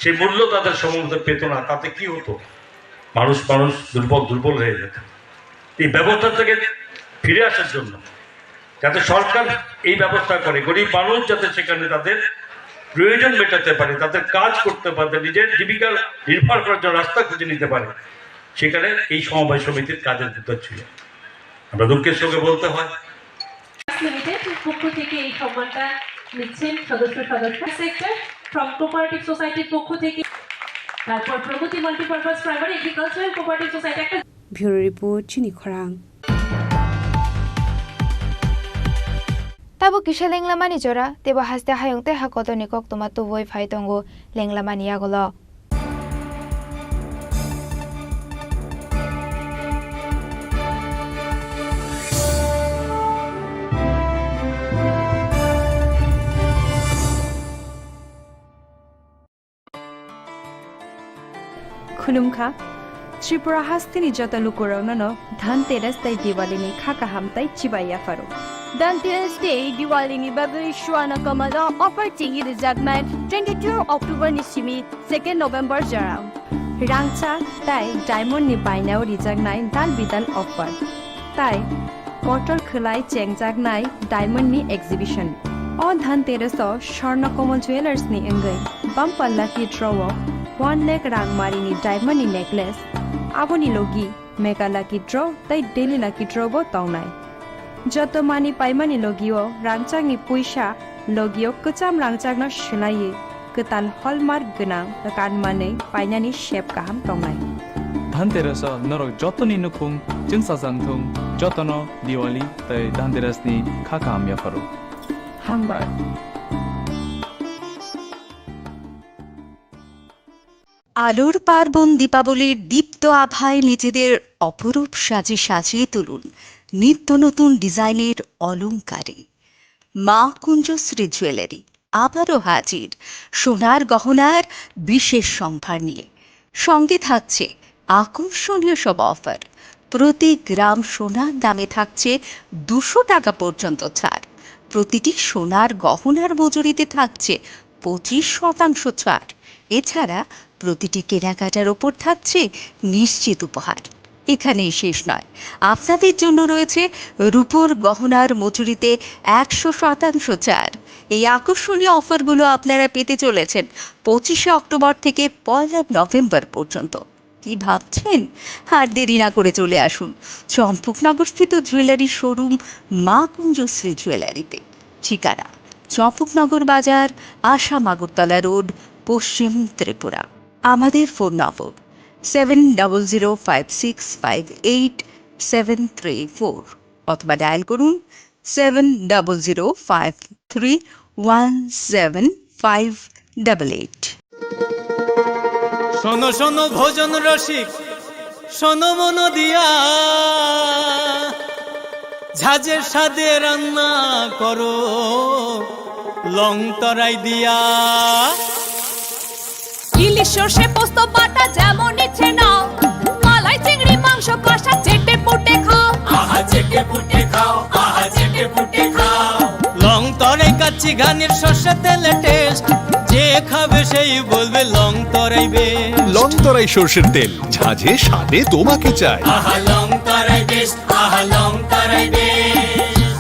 S21: সেই মূল্য তাদের সম্ভবত পেত না। তাতে কি হতো, মানুষ দুর্বল হয়ে যেত। এই ব্যবস্থা থেকে ফিরে আসার জন্য যাতে সরকার এই ব্যবস্থা করে, গরিব মানুষ যাতে সেখানে তাদের প্রয়োজন মেটাতে পারে, তাদের কাজ করতে পারে, নিজের জীবিকা নির্ভর করার জন্য রাস্তা খুঁজে নিতে পারে, সেখানে এই সমবায় সমিতির কাজের ভিতর ছিল। আমরা দুঃখের সঙ্গে বলতে হয়,
S1: পক্ষ থেকে এই সম্মানটা নিচ্ছেন সদস্য সেক্টর ফ্রম কোঅপারেটিভ সোসাইটির পক্ষ থেকে, তারপর প্রগতি multipurpose primary agricultural cooperative society একটা।
S20: ব্যুরো রিপোর্ট চিনি খরাং।
S10: Tabo kisha lenglamani jora tebo haste hayongte hakotoni kok toma tu voi phai tongo lenglamani agolo.
S6: खुलुमखा Tripura हास्तिनि जत लुकुराउनो धनतेरस तै दिवालीनि खाका हामताई चिबाइया फारो
S7: धनतेरस डे दिवालीनि बागै शुआना कमला अफर चिंगी रिजार्टमेन्ट 22 अक्टोबर निसिमी 2 नोभेम्बर जराव
S6: रांचा ताई डायमंड नि बायनाव रिजागनाय दान बिदान अफर ताई कटल खलाय चेंगजागनाय डायमंड नि एक्जिबिशन अ धनतेरस स्वर्ण कमल ज्वेलर्स नि अंगै बम्पल्ला की ड्रॉ 1 लाख रांगमारिनि डायमंड नि नेकलेस आबोनि लोगी मेगा लाकी ड्रॉ तै डेली लाकी ड्रॉ बो तौनाय जत मानि पाइमानि लोगियो रांचांनि पुइसा लोगियो कचाम रांचांनो सुलायै गोतान हलमार्क गोनां कानमानै पाइनानि शेप गाहाम तौनाय
S8: धनतेरस नरक जतनि नुखुं जोंसा जानथुं जतन दिवाली तै धनतेरसनि खाका आमियाफोरो हामबाय।
S22: আলোর পার্বণ দীপাবলির দীপ্ত আভায় নিজেদের অপরূপ সাজে সাজিয়ে তুলুন নিত্য নতুন ডিজাইনের অলংকারে। মা কুঞ্জশ্রী জুয়েলারি আবারও হাজির সোনার গহনার বিশেষ সম্ভার নিয়ে। সঙ্গে থাকছে আকর্ষণীয় সব অফার। প্রতি গ্রাম সোনার দামে থাকছে 200 টাকা পর্যন্ত ছাড়। প্রতিটি সোনার গহনার মজুরিতে থাকছে 25% ছাড়। এছাড়া প্রতিটি কেনাকাটার ওপর থাকছে নিশ্চিত উপহার। এখানেই শেষ নয়, আপনাদের জন্য রয়েছে রূপোর গহনার মজুরিতে 100% ছাড়। এই আকর্ষণীয় অফারগুলো আপনারা পেতে চলেছেন 25 অক্টোবর থেকে 1 নভেম্বর পর্যন্ত। কি ভাবছেন? আর দেরি না করে চলে আসুন চম্পকনগরস্থিত জুয়েলারি শোরুম মা কুঞ্জশ্রী জুয়েলারিতে। ঠিকানা চম্পকনগর বাজার, আসাম আগরতলা রোড, পশ্চিম ত্রিপুরা। আমাদের ফোন নম্বর 7006587734 অথবা ডায়াল করুন 7003175588।
S23: শোনো শোনো ভোজন রসিক, শোনো মন দিয়া, ঝাঁঝের স্বাদে রান্না করো লং তরাই দিয়া।
S3: ইলিশ সর্ষে পোস্ত বাটা যেমন ইচ্ছে নাও, মালাই চিংড়ি মাংস কষা চেটে পুটে খাও,
S23: আহা চেটে পুটে খাও, আহা চেটে পুটে খাও। লং তরাই কাচ্চি ঘানির সর্ষে তেলে টেস্ট, যে খাবে সেই বলবে লং তরাই বেশ।
S5: লং তরাই সর্ষের তেল, ঝাঁঝে স্বাদে তোমাকে চাই।
S23: আহা লং তরাই বেশ, আহা লং তরাই বেশ।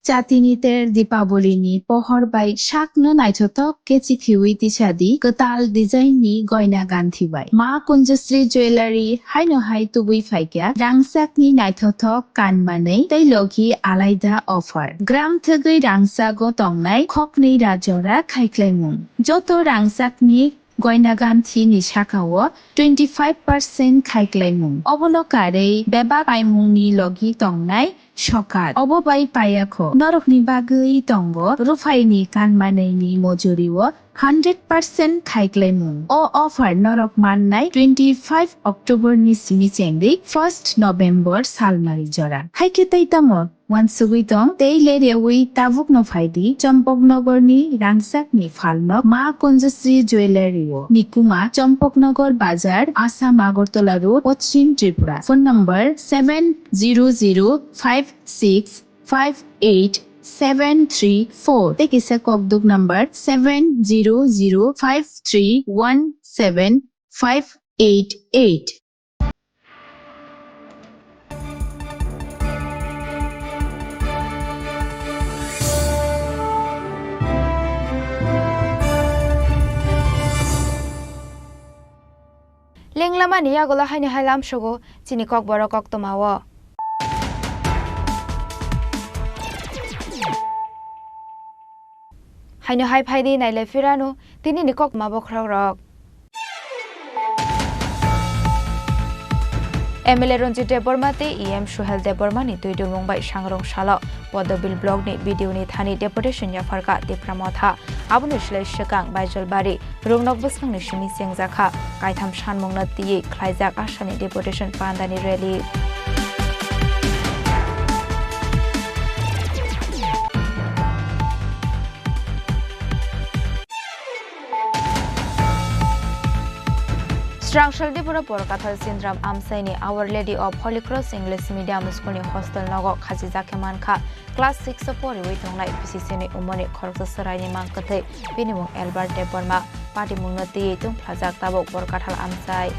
S2: Chatiniter Dipaboli pohor bai shakno naitotok kechikiwi tisadi ketal design ni goina ganthi bai. Ma Kunjasri Jewelry haino hai tubui faikya rangsak ni naitotok kanmanei tei logi alaida offer. Gram thegui rangsa go tongnai khokni rajora khaiklaimung. Joto rangsak ni goina ganthi ni sakao 25% khaiklaimung. Obolokare beba paimung ni logi tongnai Shokat. Obo bai payako. Norok ni bagui tongo. Rufai ni kanmanei ni mojuriwo 100% khaiklaimu. O offer norok mannai 25 October ni simi chengdi 1st November salmari jora. Haike taitamo. Wansugui tong tei lerewi tabuk no faidi Champoknagar ni rangsak ni falno Ma Kunjasri Jewelry wo. Nikuma Champoknagar Bazar Assam Agartala Road Pachim Tripura. Phone number 7005658 Take isa kokduk number 700531758.
S10: Lenglama ni agola haini hailam shogo Chini Kokborok oktomawo. Haino hai phaidi naile firanu tini nikok mabokhrok. MLA Ronjit Debormate EM Shuhel Debormani tuidu mungbai sangrong shala Podobil blog ni video ni thani deputation ya farka Dipramotha abunu shlai shakang Baijalbari rungnok busnang ni shimi sengjaka kaitham shanmungna ti khlaijak asani deputation pandani rally Structural Tripura Porkathal Syndrome Amsaini Our Lady of Holy Cross English Medium School ni hostel nogo Khajiza Kemanka Class 6 support waitongnai PCC ni umoni Khoroksa Sarai ni mangkathe binimung Albert Deborma Party Mungnati tung plajak tabok Porkathal Amsai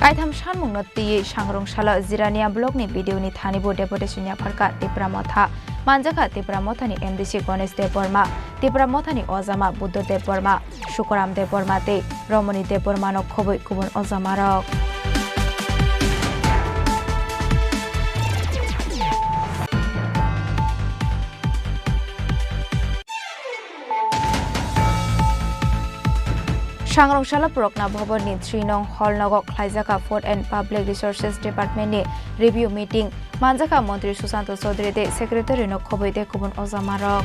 S10: Kaitham shanmung noti sangrong shala Zirania blog ni video ni thani bo deputation ya pharka Dipramotha manjaka Dipramotha ni MDC Ganesh Deborma Dipramotha ni Ozama Buddha Deborma Shukaram Deborma te Romani Deborma no khoboi kubun Ozama rok Sangrong Shala Prokna Bhavan ni 3 nong hall nogok Khlaijaka Food and Public Resources Department ni review meeting Manjaka Montri Susanto Chaudhary de Secretary no khoboi de kubun Ozamarok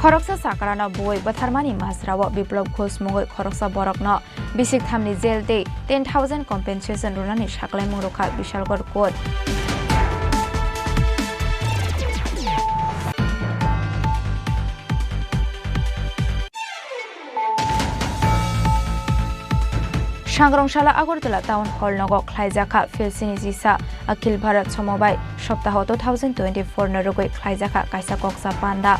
S10: Khoroksa Sakarana Boy Batharmani Masrawa Biplab Ghosh Mongoi Khoroksa Borokno Bisik Thamni Jail de 10,000 compensation runani Shaklai Murukha Bishalgor Court Sangrong-shala Agartala Town Hall nogo Khlaijaka Filsini Jisa Akhil Bharat Samobai Saptaho 2024 narugoi Khlaijaka Kaisa Koksa Panda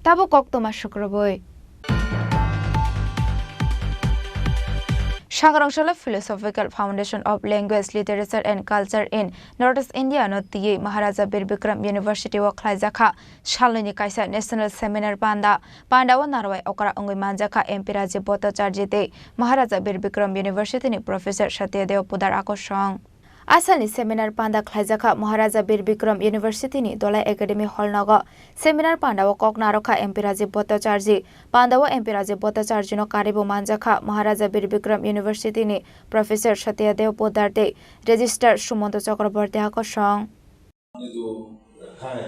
S10: Tabo koktoma shukraboi Sangrong-shala Philosophical Foundation of Language, Literature and Culture in Northeast India no tiye Maharaja Bir Bikram University wa Khlaijaka Shalini Kaisa National Seminar Panda wa Narwai Okara Ongoi Manjaka MP Raji Bhattacharya te Maharaja Bir Bikram University ni Professor Satyadev Pudar Akoshong Asali seminar panda Khlaijaka Maharaja Bir Bikram University ni Dolai Academy Hall naga seminar panda wa kok narokha MP Raji Bhattacharya panda wa MP Raji Bhattacharya no karibo manjaka Maharaja Bir Bikram University ni Professor Satyadev Podarte Register Sumanto Chakraborty Akoshong
S4: जो रखा है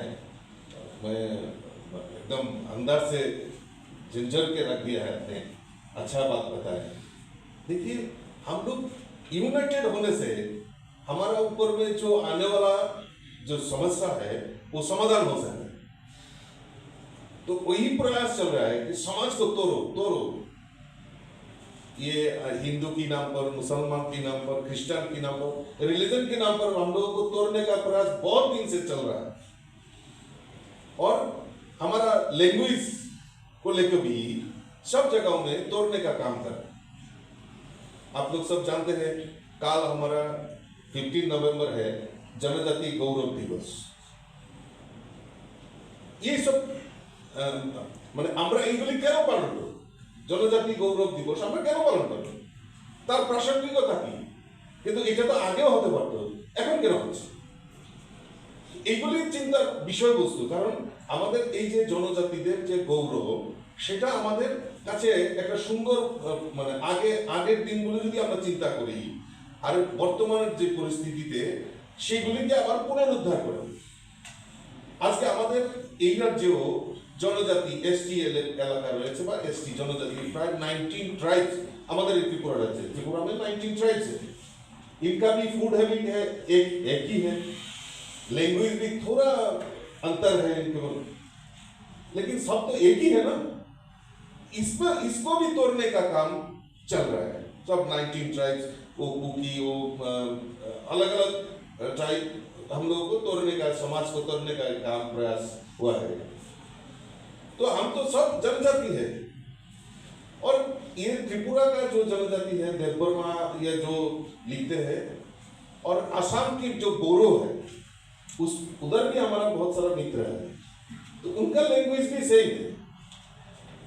S4: मैं एकदम अंदर से झंझर के रख दिया है आपने अच्छा बात बताया देखिए हम लोग यूनाइटेड होने से हमारा ऊपर में जो आने वाला जो समस्या है वो समाधान हो सके। तो वही प्रयास चल रहा है कि समाज को तोड़ो। ये हिंदू की नाम पर, मुसलमान की नाम पर, क्रिश्चियन की नाम पर, रिलीजन के नाम पर हम लोगों को तोड़ने का प्रयास बहुत दिन से चल रहा है। और हमारा लैंग्वेज को लेकर भी सब जगहों में तोड़ने का काम कर रहा है। आप लोग सब जानते हैं काल हमारा 15 नवंबर है जनजाति गौरव दिवस। ये सब মানে আমরা এইগুলি কেন পালন করি? জনজাতি গৌরব দিবস আমরা কেন পালন করি? তার প্রাসঙ্গিকতা কি? কিন্তু এটা তো আগেও হতে পারতো, এখন কেন হচ্ছে? এইগুলি চিন্তার বিষয়বস্তু। কারণ আমাদের এই যে জনজাতিদের যে গৌরব, সেটা আমাদের কাছে একটা সুন্দর মানে আগের দিনগুলো যদি আমরা চিন্তা করি আর বর্তমানের যে পরিস্থিতিতে সেগুলিকে আবার পুনরুদ্ধার করি। আজকে আমাদের এই রাজ্যেও জনজাতি এসটি এলাকা রয়েছে বা एसटी जनजाति प्राय 19 ट्राइब्स हमारे त्रिपुरा राज्य त्रिपुरा में 19 ट्राइब्स है। इनका भी फूड हैबिट है एक ही है, लैंग्वेज भी थोड़ा अंतर है इनके में, लेकिन सब तो एक ही है ना। इसको भी तोड़ने का काम चल रहा है। सब 19 ट्राइब्स वो कुकी वो अलग अलग ट्राइब हम लोगों को तोड़ने का, समाज को तोड़ने का काम प्रयास हुआ है। तो हम तो सब जनजाति है। और ये त्रिपुरा का जो जनजाति है देवबर्मा ये जो लिखते हैं, और असम की जो बोरो है उधर भी हमारा बहुत सारा मित्र है, तो उनका लैंग्वेज भी सेम है।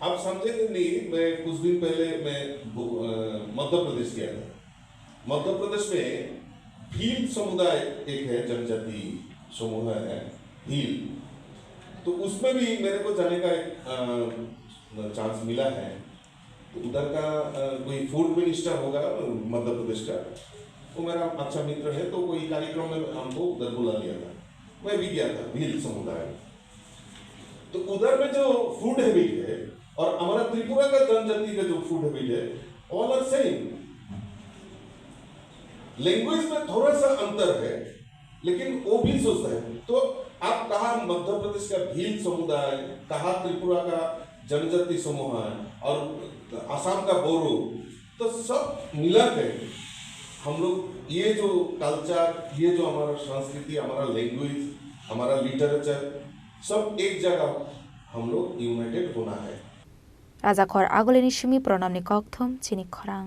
S4: आप समझेंगे नहीं, मैं कुछ दिन पहले मैं मध्य प्रदेश गया था। मध्य प्रदेश में भील समुदाय एक है, जनजाति समूह है भील, तो उसमें भी मेरे को जाने का एक चांस मिला है। तो उधर का कोई फूड मिनिस्टर होगा मध्य प्रदेश का, वो मेरा अच्छा मित्र है, तो कोई कार्यक्रम में हमको उधर बुला लिया था, मैं भी गया था भील समुदाय। तो उधर में जो फूड हैबिट है और हमारा त्रिपुरा का जनजाति का जो फूड हैबिट है ऑल आर सेम। लैंग्वेज में थोड़ा सा अंतर है, लेकिन वो भी सोचता है। तो आप कहा मध्य प्रदेश का भील समुदाय, कहा त्रिपुरा का जनजाति समूह है और असम का बोरो, तो सब मिला के हम लोग ये जो कल्चर, ये जो हमारा संस्कृति, हमारा लैंग्वेज, हमारा लिटरेचर, सब एक जगह हम लोग यूनाइटेड होना है।
S10: राजाखर आगोलेनी सिमी प्रणामनि कक्थम चिनी खरां।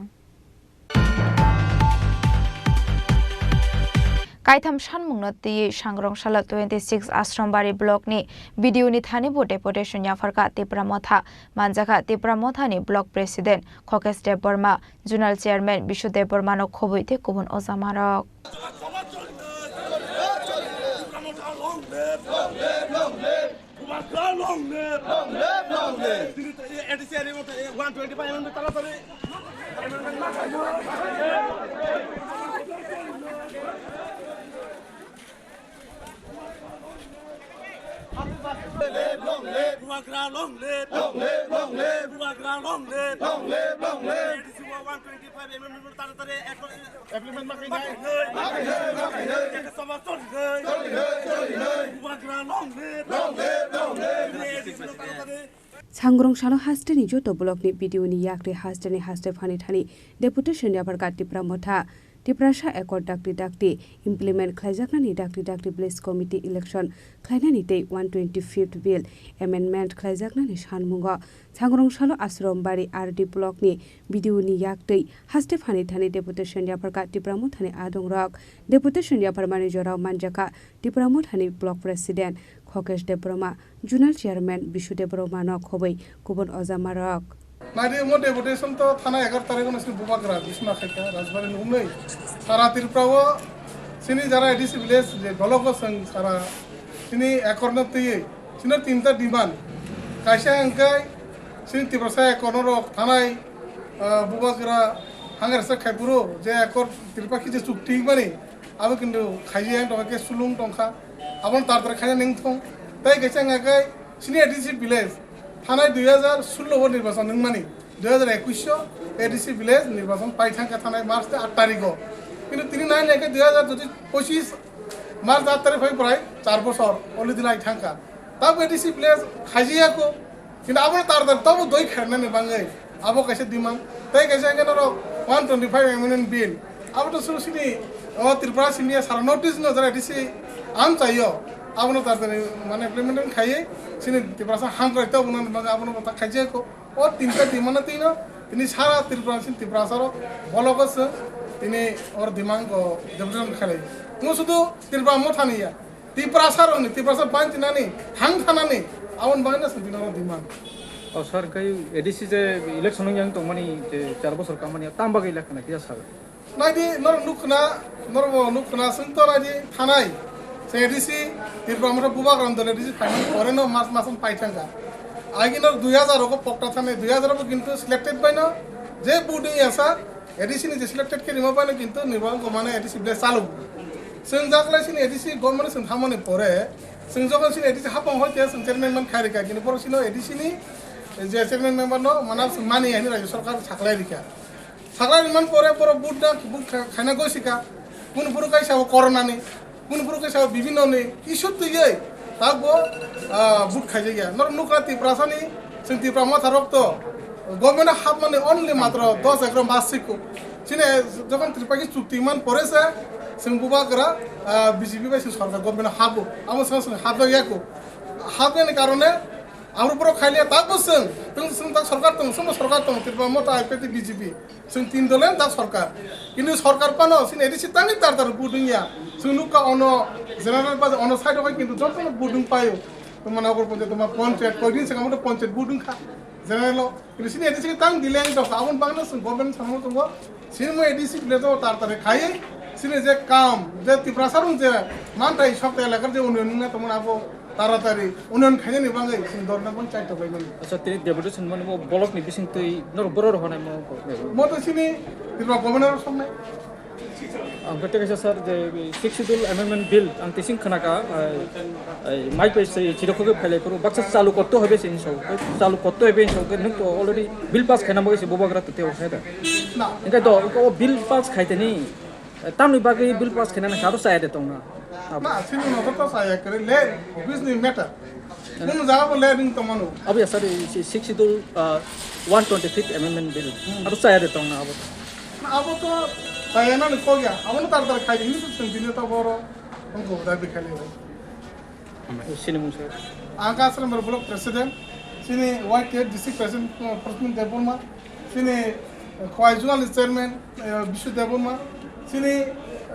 S10: कायथाम सानमुंगनति सांग्रंशाला 26 आश्रमबारी ब्लॉकनि भिडियोनि थानिबो डेपुटेशन याफारका त्रिपुरा मथा मानजाखा त्रिपुरा मथानि ब्लॉक प्रेसिडेंट खकेश देव बर्मा, जुनाल चेयरमैन विश्वदेव बर्मानो खबैते गुबुन अजामारक।
S20: सांग्रंशालो हास्टेनि जोतो ब्लॉकनि भिडियोनि याक्रे हास्टेनि हास्टे फानि थानि डेपुटेशन याफारका त्रिपुरा मथा त्रिपुरासा एकड़ डाक्टी इमप्लिमेंट खालायजाकनानि डाक्टी विलेज कमिटी इलेक्शन खालायनानि तै 125th बिल एमेंडमेंट खालायजाकनानि सानमुंगा सांग्रंशालो आश्रमबारी आरडी ब्लॉकनि भिडियोनि याक्तै हास्टे फानि थानि डेपुटेशन याफारका त्रिपुरा मथानि आदंरक डेपुटेशन याफारमानि जराव मानजाका त्रिपुरा मथानि ब्लॉक प्रेसिडेंट खकेश देव बर्मा, जुनाल चेयरमैन विश्वदेव बर्मानो खबै गुबुन अजामारक।
S9: नाइडे मो डेपुटेशन तो थाना 11 तारिख में सिर्फ बुबाग्रा बिस्मा खाइका राजबारी नुनै सारा त्रिपुराओ सिनी जरा एडीसी विलेज जे ब्लॉक संग सारा सिनी एकरन तये सिनी तीनटा डिमांड कायसा अंकाय सिनी त्रिपुरा एकरन थानाय बुबाग्रा हांगारसा खाइपुरो जे एकर त्रिपुरा खिजे चुक्ति माने आबो किन्तु खाइजे टके सुलुं टंखा आबन तारतर खाइना निंथं ताय कायसा अंकाय सिनी एडीसी विलेज थाना 2016 निर्वाचन नंमानी 2021 एडीसी विलेज निर्वाचन पाइथांका थाना मार्च 8 तारिख किन्तु 3 नाइन 2025 মার্চ 8 তারিখ হয়ে প্রায় 4 বছর অলরেডি লাই থাকা তারপর এডিসি প্লেস খাইজিয়াকো কিন্তু আবার তাড়াতাড়ি তবু দই খেলনানি বাঙাই আবো কাছে ডিমান্ড তাই কাছে এখানে 125 এমএনএন বিল আবার তো শুরু সিনি ত্রিপুরা সিনিয়া সারা নোটিস ন যারা এডিসি আম চাইও আবনো তাড়াতাড়ি মানে ইমপ্লিমেন্টেশন খাইয়ে সিনি ত্রিপুরা হাম করে তো আবনো খাইজিয়াকো ও তিনটা ডিমান্ড তিন তিনি সারা ত্রিপুরা সিন ত্রিপুরা সারো বলো করছে তিনি ওর দিমাঙ্গ ডেভেলপমেন্ট খেলে তুমি শুধু ত্রিপুরা মথানিয়া ত্রিপুরা সারো নি ত্রিপুরা সার বাঁচি নানি হাং থানানি আউন বাঙালি শুনতিন ওর দিমাঙ্গ
S12: सर कई एडीसी जे इलेक्शन yang तो मनी जे 4 বছর কামানি তাম্বা গই লেখনা কি স্যার
S9: নাইদি নর নুকনা শুনতো নাইদি থানাই সে এডিসি ত্রিপুরা আমরা বুবা গ্রাম এডিসি ফাইনাল করে না মাস পাইথাঙ্গা আগিনর 2000 को पक्टा थाने 2000 को किंतु सिलेक्टेड पाइन जे बुडिंग आसा एडीसी नि जे सिलेक्टेड के रिमो पाइन किंतु निर्वाहन को माने एडीसी ब्ले चालू जों जागलासिन एडीसी गवर्नमेंट जों थामने परे जों जगनसिन एडीसी हापं होते जों चेयरमैन मान खारिका किंतु परसिनो एडीसी नि जे चेयरमैन मेम्बर न माना मानि आनि राज्य सरकार साखलाय रिका साखलाय मान परे परे बुड खाना गसिका कुन पुरु काइसा कोरोना नि कुन पुरु काइसा विभिन्न नि इशु तुयै तागो बुट खाइजे गया नर नुकरा त्रिपुरासानि जों त्रिपुरा माथारक तो गभर्नमेंट हाफ माने ओनली मात्र 10 एकरम बासिको सिने যখন ত্রিপুরা চুক্তি মান পড়েছে जों बुबागरा बीजेपी बायसि सरकार गभर्नमेंट हाबो आमो जों हाबो याको हाबनायनि कारणे आमर बरो खाइलिया तागो जों ता सरकार दं सरकार दं त्रिपुरा मता आइपेति बीजेपी जों तीन दलेन ता सरकार किन्तु सरकार पानो सिन एडिसि तांनि तार बुदुंया जों नुका अनो जेनारेल बाज अनो साइड होय किन्तु जतन बुदुं पायो तमना अगर पंचायत कयदिन सिगां मते पंचायत बुदुं खा जेनारेल किन्तु सिन एडिसि तां दिलेन दं आबन बांगना जों गभर्नमेंट सामो दं सिन मो एडिसि प्लेजो तार खायो सिने जे काम जे त्रिपुरा सारुं जे मानथाय सप्ताह एलाकार जे उन्नयन ना तमना आबो तारातारि उन्नयन खायनि बांगै जों दरना पंचायत बायमोन
S12: अच्छा ते डेपुटेशन माने मो ब्लक नि बिसिं तै नर बरर होनाय
S9: मो तो सिनि त्रिपुरा गभर्नर सामने
S12: आं गते कैसा सर जे 6 शेड्यूल अमेंडमेंट बिल आं तिसिं खनाका माइ पैसे चिरखो फाइल करू बक्सा चालू करते होबे सिन सौ चालू करते होबे सौ के नक ऑलरेडी बिल पास खाना मगे बोबाग्रा तते होखायदा
S9: ना
S12: इनका तो ओ बिल पास खाइते नि तामनि बागै बिल पास खाना खारो सायदे तंना
S9: ना सिनि न तो साया करे ले बिजनेस मैटर कुन जगह पर ले रिंग तो मनु
S12: अब या सर 6 शेड्यूल 125 अमेंडमेंट बिल अब सायदे तंना
S9: अब तो साया ना को गया अब न तार खाइ नि तो दिन तो बरो उनको बता भी खाली हो
S12: सिनि मुसे
S9: आका सर मेरे ब्लॉक प्रेसिडेंट सिनि वाइट डिस्ट्रिक्ट प्रेसिडेंट देबोमा सिनि क्वाइजुअल चेयरमैन विश्व देबोमा सिनि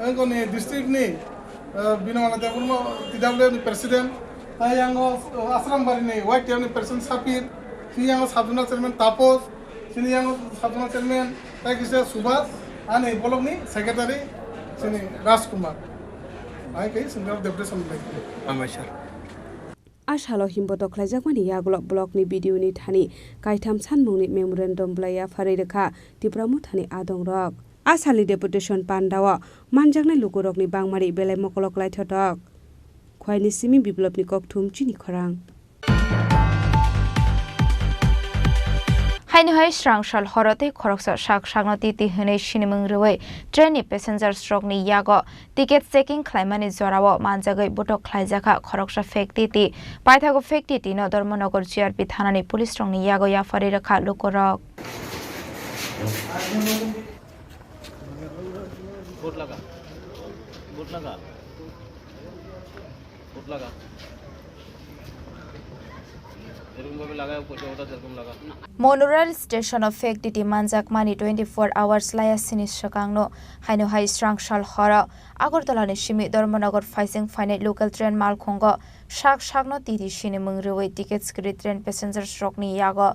S9: अंगनि डिस्ट्रिक्ट नि बिनवाला देबोमा टीडब्ल्यू नि प्रेसिडेंट आयांगो आश्रम बारी नि वाइट नि प्रेसिडेंट सापिर सिनि यांगो साबजुना चेयरमैन तापस सिनि यांगो साबजुना चेयरमैन ताकिसे सुभाष आने ब्लॉक नि सेक्रेटरी सिनि राजकुमार आइ कहि सिंगर डेपुटेशन लाइक
S12: आमाय सर
S20: आसालो हिम्बो दख्लायजाकमानि यागलक ब्लकनि भिडिअनि थानि काइथाम सानमुंनि मेमोरेन्डम ब्लाया फारिरेखा टिप्रा मुथानि आदं रक आसालनि डेपुटेशन पान्डाव मानजाकनाय लुगुरकनि बांमारि बेलाय मकलक लाइथटक खयनि सिमि बिप्लबनि ककथुम चिनि खरां
S10: हाइनहाय स्रांसाल हरते खरकसा साक सागनति तिहने सिनेमंग रवै ट्रेननि पेसेन्जार स्ट्रकनि यागो टिकेट चेकिं खालामनानै जरावो मानजागै बटक खालायजाखा खरकसा फेक्टिति पाइथागो फेक्टिति न धर्मनगर जिआरपि थानानि पुलिस रंनि यागो याफारि रेखा लुकरक
S19: बोर्ड लगा
S10: मोनोरेल स्टेशन ऑफ फेक्टिटी मानजाकमानि 24 आवर्स लायासिनि सकांनो हाइनहाय स्रांसाल हर आगरतलानि सिमि धर्मनगर फाइसिं फाइनाय लोकल ट्रेन मालखंगो साक सागनो तिथि सिनि मंगरुवै टिकेट स्क्री ट्रेन पेसेन्जार स्ट्रकनि यागो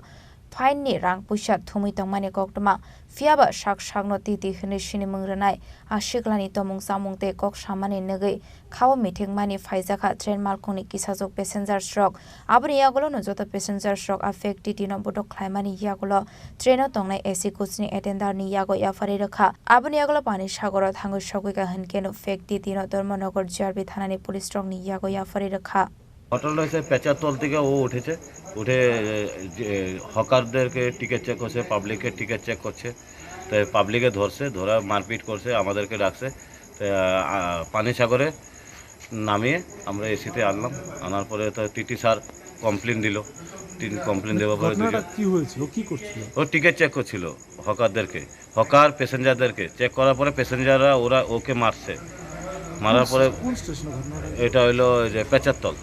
S10: फाइननि रां पैसा थुमै तंमानि कक्टमा फियाबा साक सागनो तिथि हने सिनि मंग्रनाय आशिकलानि तमुं सामुंते कक सामानि नगै खाव मिथिं मानि फाइजाखा ट्रेन मालखंनि किसाजक पेसेन्जार स्ट्रक आबनि यागलो न जत पेसेन्जार स्ट्रक अफेक्टिटी न बटक खायमानि यागलो ट्रेनो तंनाय एसि कोचनि एटेन्डारनि यागो याफारि रखा आबनि यागलो पानि सागर थांगो सगैका हनकेनो फेक्टिटी न धर्मनगर जिआरबि थानानि पुलिस रंनि यागो याफारि रखा
S17: ঘটনা হয়েছে পেঁচার তল থেকে ও উঠেছে উঠে হকারদেরকে টিকিট চেক করছে পাবলিকের টিকিট চেক করছে তো পাবলিকে ধরছে ধরা মারপিট করছে আমাদেরকে ডাকছে পানি সাগরে
S11: নামিয়ে আমরা এসিতে আনলাম, আনার পরে তো টিটি স্যার কমপ্লেন দিল। কমপ্লেন দেওয়ার পরে
S13: কি হয়েছিল, কি করছিল?
S11: ও টিকিট চেক করছিল হকার প্যাসেঞ্জারদেরকে চেক করার পরে প্যাসেঞ্জাররা ওকে মারছে। মারার পরে এটা হইলো যে পেচারতল,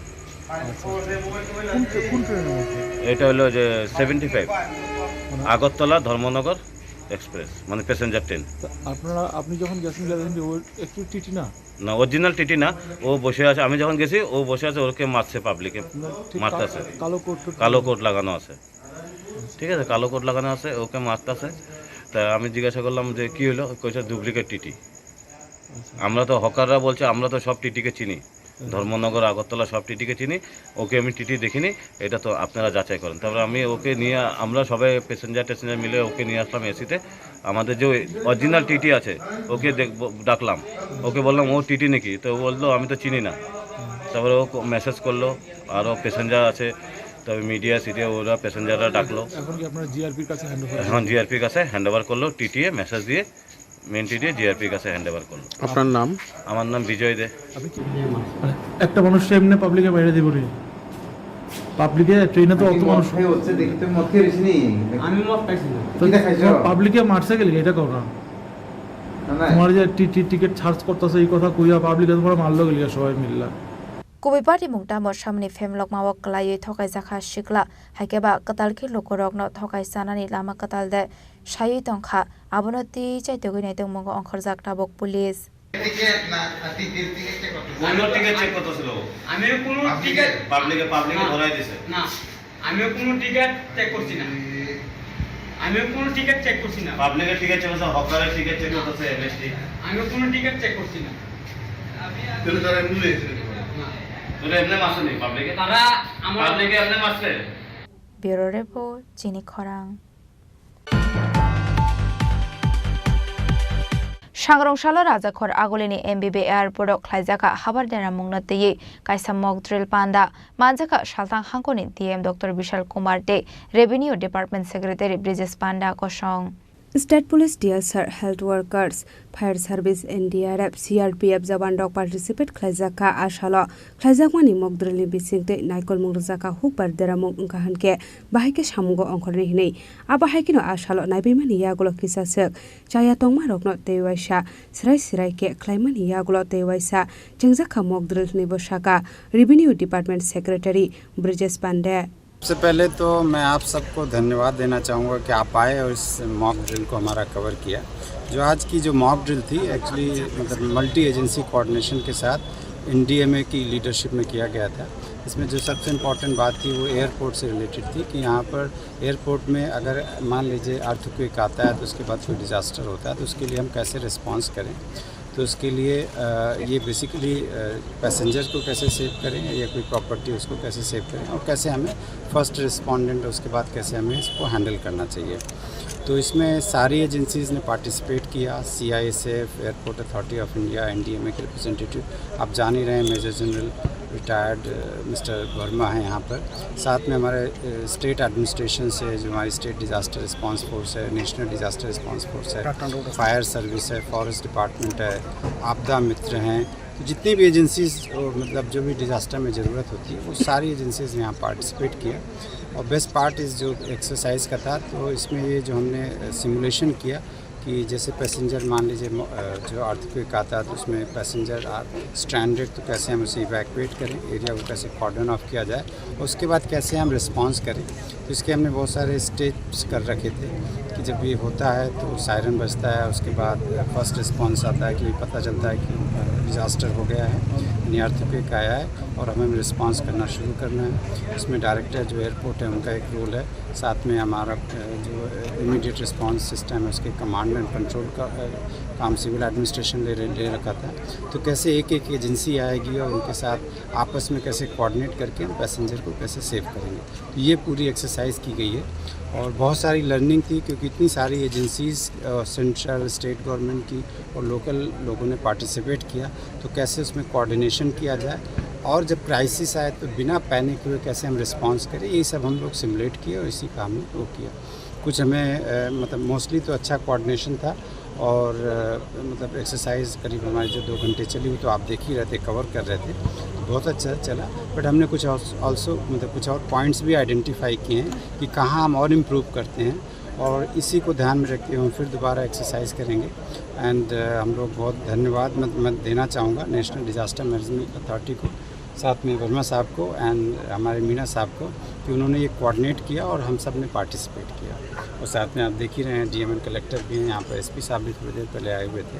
S11: এটা হলো যে 75 আগরতলা ধর্মনগর এক্সপ্রেস, মানে প্যাসেঞ্জার ট্রেন।
S13: আপনি যখন গেছেন একটু টিটি না,
S11: অরিজিনাল টিটি না, ও বসে আছে। আমি যখন গেছি ও বসে আছে, ওকে মারছে, পাবলিকে মারতেছে। কালো কোট লাগানো আছে, ঠিক আছে, কালো কোট লাগানো আছে, ওকে মারতেছে। তা আমি জিজ্ঞাসা করলাম যে কী হলো, কইছে ডুপ্লিকেট টিটি। আমরা তো হকাররা বলছে আমরা তো সব টিটিকে চিনি, ধর্মনগর আগরতলা সব টিটিকে চিনি, ওকে আমি টিটি দেখিনি, এটা তো আপনারা যাচাই করেন। তারপরে আমি ওকে নিয়ে, আমরা সবাই প্যাসেঞ্জার মিলে ওকে নিয়ে আসলাম এসিতে। আমাদের যে অরিজিনাল টিটি আছে ওকে ডাকলাম, ওকে বললাম ও টিটি নাকি, তো ও বললো আমি তো চিনি না। তারপরে ও মেসেজ করলো, আরও প্যাসেঞ্জার আছে, তবে মিডিয়া ওরা প্যাসেঞ্জাররা ডাকলো। এখন জিআরপির কাছে হ্যান্ড ওভার করলো, টিটিএ মেসেজ দিয়ে মেন টিটিএ জিআরপির কাছে হ্যান্ড ওভার করলো।
S13: আপনার নাম?
S11: আমার নাম বিজয় দে।
S13: একটা মানুষ এমনি পাবলিকে বাইরে দিব রে, পাবলিকে ট্রেনে তো অত মানুষ
S14: হচ্ছে, দেখি তুমি মদ খেয়ে রেছিনি? আমি মদ খাইছি না। কি দেখাইছো?
S13: পাবলিকে মারছে গেলি, এটা কর না। তোমার যে টিকিট চার্জ করতেছে এই কথা কইয়া পাবলিকে তোমার মারলো গেলি সবাই মিললা।
S10: Kubiparty mungta mosamni femlok mawak kalayu thokai zakha shikla haikeba katalki lokorokno thokai sanani lama katalde shayi tongkha abonoti chaitogoi naitong mongo onkhorjak tabok police.
S11: কোনো টিকিট চেক করতেছিল,
S14: আমি কোনো টিকিট
S11: পাবলিকে ধরাই দিছে
S14: না, আমি কোনো টিকিট চেক করছি না, আমি কোনো টিকিট চেক করছি না।
S11: পাবলিকের টিকিট চেক করছে, হকারের টিকিট চেক করতেছে এমএসটি।
S14: আমি কোনো টিকিট চেক করছি না।
S4: তাহলে তারা এমনি লেগেছে
S14: না,
S11: তোরা এমনি মারছনি পাবলিকে?
S14: তারা আমার
S11: পাবলিকে এমনি মারছে।
S10: Bureau Report, Chini Khorang. Sangrongshalo Rajakhor Agolini MBB Airport Klaijaka Habardera Mungnatiye Kaisa Mock Drill Panda Manjaka Shaltang Hankoni DM Dr. Vishal Kumar De Revenue Department Secretary Bridges Panda Koshong.
S20: State Police DSR, Health Workers, Fire Service, NDRF, CRPF Jawan Dog participate Klaijaka Ashalo, Klaijakmani Mock Drilling Bisingte, Naikol Murjaka Hupar Deramung Unkahanke, Bahike Shamugo Onkorihne, Abahakino Ashalo, Nabimani Yagolo Kisasek, Chayatong Marokno Tewaisha, Siraike, Klaimani Yagolo Tewaisa, Jengzaka Mock Drill Niboshaka, Revenue Department Secretary, Bridges Pande.
S24: सबसे पहले तो मैं आप सबको धन्यवाद देना चाहूँगा कि आप आए और इस मॉक ड्रिल को हमारा कवर किया। जो आज की जो मॉक ड्रिल थी एक्चुअली मतलब मल्टी एजेंसी कोऑर्डिनेशन के साथ NDMA की लीडरशिप में किया गया था। इसमें जो सबसे इम्पॉर्टेंट बात थी वो एयरपोर्ट से रिलेटेड थी कि यहाँ पर एयरपोर्ट में अगर मान लीजिए अर्थक्वेक आता है तो उसके बाद कोई डिज़ास्टर होता है तो उसके लिए हम कैसे रिस्पॉन्स करें, तो उसके लिए ये बेसिकली पैसेंजर को कैसे सेव करें या कोई प्रॉपर्टी उसको कैसे सेव करें और कैसे हमें फर्स्ट रिस्पॉन्डेंट उसके बाद कैसे हमें इसको हैंडल करना चाहिए। तो इसमें सारी एजेंसीज़ ने पार्टिसिपेट किया, CISF, airport authority of India, NDMA के रिप्रेजेंटेटिव, आप जान ही रहे हैं major general retired mister Verma हैं यहाँ पर। साथ में हमारे स्टेट एडमिनिस्ट्रेशन से जो हमारी स्टेट डिज़ास्टर रिस्पांस फोर्स है, नेशनल डिज़ास्टर रिस्पांस फोर्स है, फायर सर्विस है, फॉरेस्ट डिपार्टमेंट है, आपदा मित्र हैं, तो जितनी भी एजेंसीज़ मतलब जो भी डिज़ास्टर में ज़रूरत होती है वो सारी एजेंसीज़ ने यहाँ पार्टिसिपेट किया। और बेस्ट पार्ट इस जो एक्सरसाइज का था तो इसमें ये जो हमने सिमुलेशन किया कि जैसे पैसेंजर मान लीजिए जो अर्थक्वेक आता है तो उसमें पैसेंजर स्ट्रैंडेड तो कैसे हम उसे इवैक्यूएट करें, एरिया को कैसे कॉर्डन ऑफ किया जाए, उसके बाद कैसे हम रिस्पांस करें। तो इसके हमने बहुत सारे स्टेप्स कर रखे थे कि जब ये होता है तो सायरन बजता है, उसके बाद फर्स्ट रिस्पांस आता है कि पता चलता है कि डिज़ास्टर हो गया है, यानी अर्थक्वेक आया है और हमें रिस्पांस करना शुरू करना है। इसमें डायरेक्टर जो एयरपोर्ट है उनका एक रोल है, साथ में हमारा जो इमीडिएट रिस्पांस सिस्टम है उसके कमांड एंड कंट्रोल का काम सिविल एडमिनिस्ट्रेशन ले रखा था। तो कैसे एक एक एजेंसी आएगी और उनके साथ आपस में कैसे कोऑर्डिनेट करके हम पैसेंजर को कैसे सेव करेंगे, तो ये पूरी एक्सरसाइज की गई है। और बहुत सारी लर्निंग थी क्योंकि इतनी सारी एजेंसीज़ सेंट्रल स्टेट गवर्नमेंट की और लोकल लोगों ने पार्टिसिपेट किया, तो कैसे उसमें कोऑर्डिनेशन किया जाए और जब क्राइसिस आए तो बिना पैनिक हुए कैसे हम रिस्पांस करें, ये सब हम लोग सिमुलेट किए और इसी काम में वो किया। कुछ हमें मतलब मोस्टली तो अच्छा कोऑर्डिनेशन था और मतलब एक्सरसाइज करीब हमारी जो 2 घंटे चली वो तो आप देख ही रहे थे, कवर कर रहे थे, बहुत अच्छा चला। बट हमने कुछ ऑल्सो मतलब कुछ और पॉइंट्स भी आइडेंटिफाई किए हैं कि कहाँ हम और इम्प्रूव करते हैं, और इसी को ध्यान में रखते हुए हम फिर दोबारा एक्सरसाइज करेंगे। एंड हम लोग बहुत धन्यवाद मैं देना चाहूँगा नेशनल डिज़ास्टर मैनेजमेंट अथॉरिटी को, साथ में वर्मा साहब को एंड हमारे मीना साहब को, कि उन्होंने ये कोऑर्डिनेट किया और हम सब ने पार्टिसिपेट किया। और साथ में आप देख ही रहे हैं डीएम एंड कलेक्टर भी हैं यहाँ पर, एसपी साहब भी थोड़ी देर पहले आए हुए थे।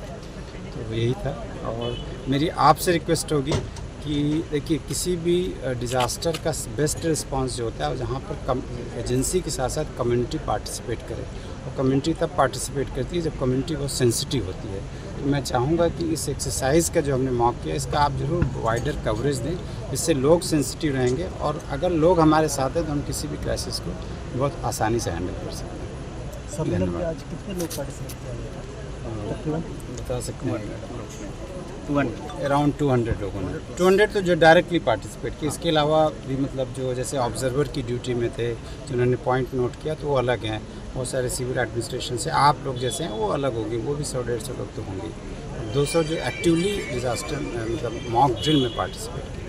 S24: तो यही था, और मेरी आपसे रिक्वेस्ट होगी कि देखिए किसी भी डिज़ास्टर का बेस्ट रिस्पांस जो होता है जहाँ पर एजेंसी के साथ साथ कम्युनिटी पार्टिसिपेट करे, और कम्युनिटी तब पार्टिसिपेट करती है जब कम्युनिटी बहुत सेंसिटिव होती है। तो मैं चाहूँगा कि इस एक्सरसाइज का जो हमने मॉक किया इसका आप ज़रूर वाइडर कवरेज दें, इससे लोग सेंसिटिव रहेंगे, और अगर लोग हमारे साथ हैं तो हम किसी भी क्राइसिस को बहुत आसानी से हैंडल कर सकते हैं। धन्यवाद।
S15: आज कितने लोग पार्टिसिपेट किया?
S24: बता सकते हैं अराउंड 200 लोगों ने, 200 तो जो डायरेक्टली पार्टिसिपेट किए, इसके अलावा भी मतलब जो जैसे ऑब्जर्वर की ड्यूटी में थे जिन्होंने पॉइंट नोट किया तो वो अलग हैं, बहुत सारे सिविल एडमिनिस्ट्रेशन से आप लोग जैसे हैं वो अलग होंगे, वो भी 100-150 लोग तो होंगे। 200 जो एक्टिवली डिज़ास्टर मतलब मॉक ड्रिल में पार्टिसिपेट किए।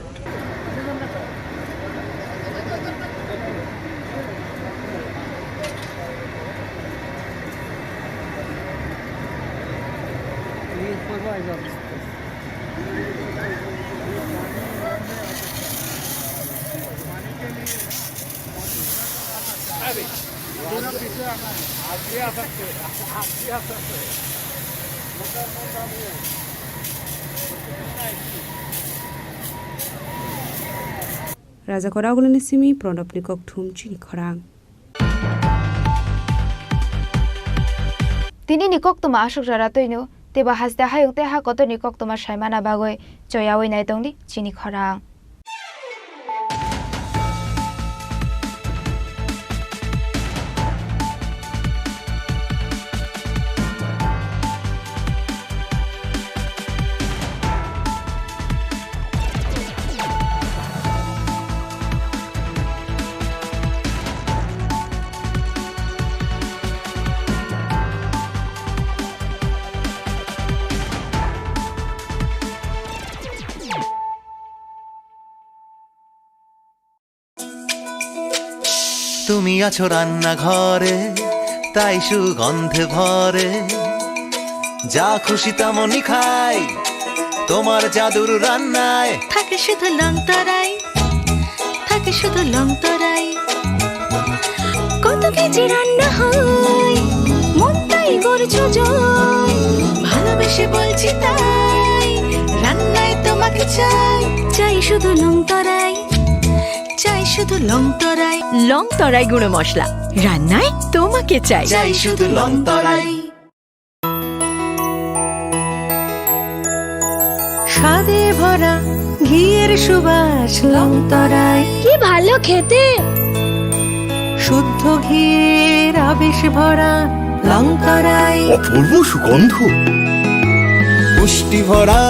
S20: Raja Koragulani Simi, Pronop Nikok Thum Chini Khorang.
S10: Tini Nikok Tuma Ashok Jaratoino, Teba has the Hayok Teha Koto Nikok Tuma Shaimana Bagoy, Joyawi Naitongdi, Chini Khorang.
S23: তুমি আছো রান্না ঘরে, তাই সুগন্ধে ভরে, যা খুশি তেমনই খাই তোমার জাদুর রান্নায়।
S3: থাকে শুধু লং তরাই, থাকে শুধু লং তরাই, কত কেজি রান্না হয় মনটাই করছো জয়, ভালোবেসে বলছি তাই রান্নায় তোমাকে চাই, চাই শুধু লং তরাই, চাই শুধু লং তরাই, লং তরাই গুঁড়ো মশলা রান্নায় তোমাকে চাই, চাই শুধু লং তরাই। স্বাদে ভরা ঘিয়ের সুবাস লং তরাই, কি ভালো খেতে, শুদ্ধ ঘিয়ের আবেশ ভরা লং তরাই,
S5: অপূর্ব সুগন্ধ,
S23: পুষ্টি ভরা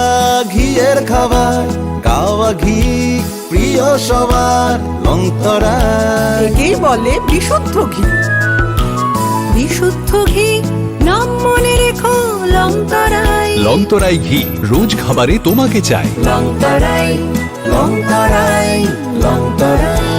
S23: ঘিয়ের খাবার, গাওয়া ঘি প্রিয় সবার লং তরাই, একেই বলে বিশুদ্ধ ঘি, বিশুদ্ধ ঘি নাম মনে রেখো লং তরাই,
S5: লং তরাই ঘি রোজ খাবারে তোমাকে চাই,
S23: লং তরাই, লং তরাই, লং তরাই।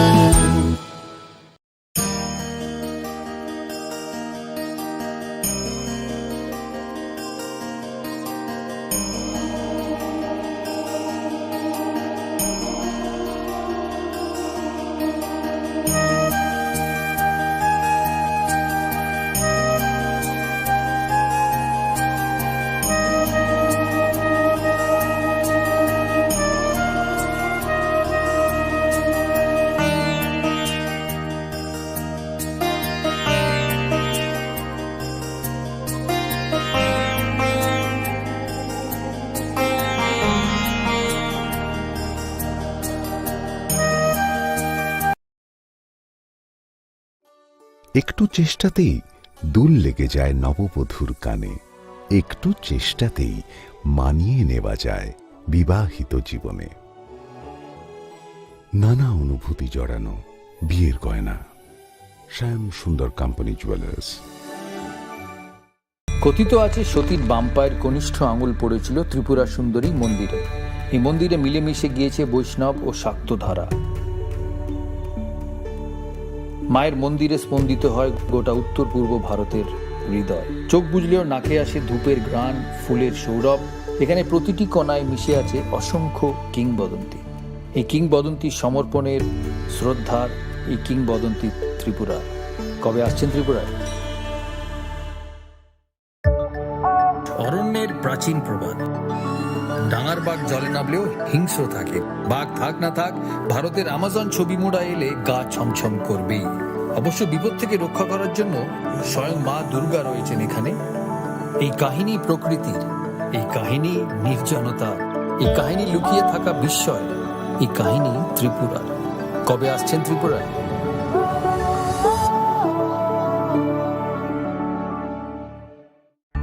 S16: একটু চেষ্টাতেই দুল লেগে যায় নববধূর কানে, একটু চেষ্টাতেই মানিয়ে নেওয়া যায় বিবাহিত জীবনে। নানা অনুভূতি জড়ানো বিয়ের গয়না। শ্যাম সুন্দর কোম্পানি জুয়েলার্স।
S1: কথিত আছে সতীর বাম পায়ের কনিষ্ঠ আঙুল পড়েছিল ত্রিপুরা সুন্দরী মন্দিরে। এই মন্দিরে মিলেমিশে গিয়েছে বৈষ্ণব ও শাক্ত ধারা। মায়ের মন্দিরে স্পন্দিত হয় গোটা উত্তর পূর্ব ভারতের হৃদয়। চোখ বুঝলেও নাকে আসে ধূপের ঘ্রাণ, ফুলের সৌরভ। এখানে প্রতিটি কোণায় মিশে আছে অসংখ্য কিংবদন্তি। এই কিংবদন্তি সমর্পণের, শ্রদ্ধার, এই কিংবদন্তি ত্রিপুরা। কবে আসছেন ত্রিপুরায়? অরণ্যের প্রাচীন প্রবাদ, ডাঙার বাঘ জলে নামলেও হিংস্র থাকে। বাঘ থাক না থাক, ভারতের আমাজন ছবি মোড়া এলে গা ছমছম করবেই। অবশ্য বিপদ থেকে রক্ষা করার জন্য স্বয়ং মা দুর্গা রয়েছেন এখানে। এই কাহিনী প্রকৃতির, এই কাহিনী নির্জনতা, এই কাহিনী লুকিয়ে থাকা বিস্ময়, এই কাহিনী ত্রিপুরার। কবে আসছেন ত্রিপুরায়?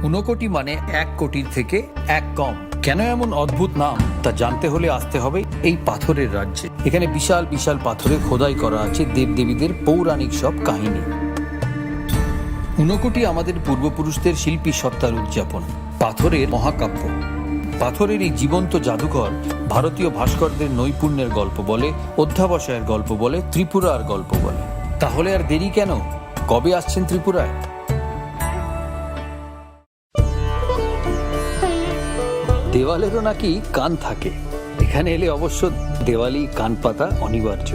S1: ঊনকোটি মানে 1 কোটির থেকে 1 কম। কেন এমন অদ্ভুত নাম তা জানতে হলে আসতে হবে এই পাথরের রাজ্যে। এখানে বিশাল বিশাল পাথরে খোদাই করা আছে দেবদেবীদের পৌরাণিক সব কাহিনী। ঊনকোটি আমাদের পূর্বপুরুষদের শিল্পী সত্তার উদযাপন, পাথরের মহাকাব্য। পাথরের এই জীবন্ত জাদুঘর ভারতীয় ভাস্করদের নৈপুণ্যের গল্প বলে, অধ্যাবসায়ের গল্প বলে, ত্রিপুরার গল্প বলে। তাহলে আর দেরি কেন? কবে আসছেন ত্রিপুরায়? দেওয়ালেরও নাকি কান থাকে। এখানে এলে অবশ্য দেওয়ালি কান পাতা অনিবার্য,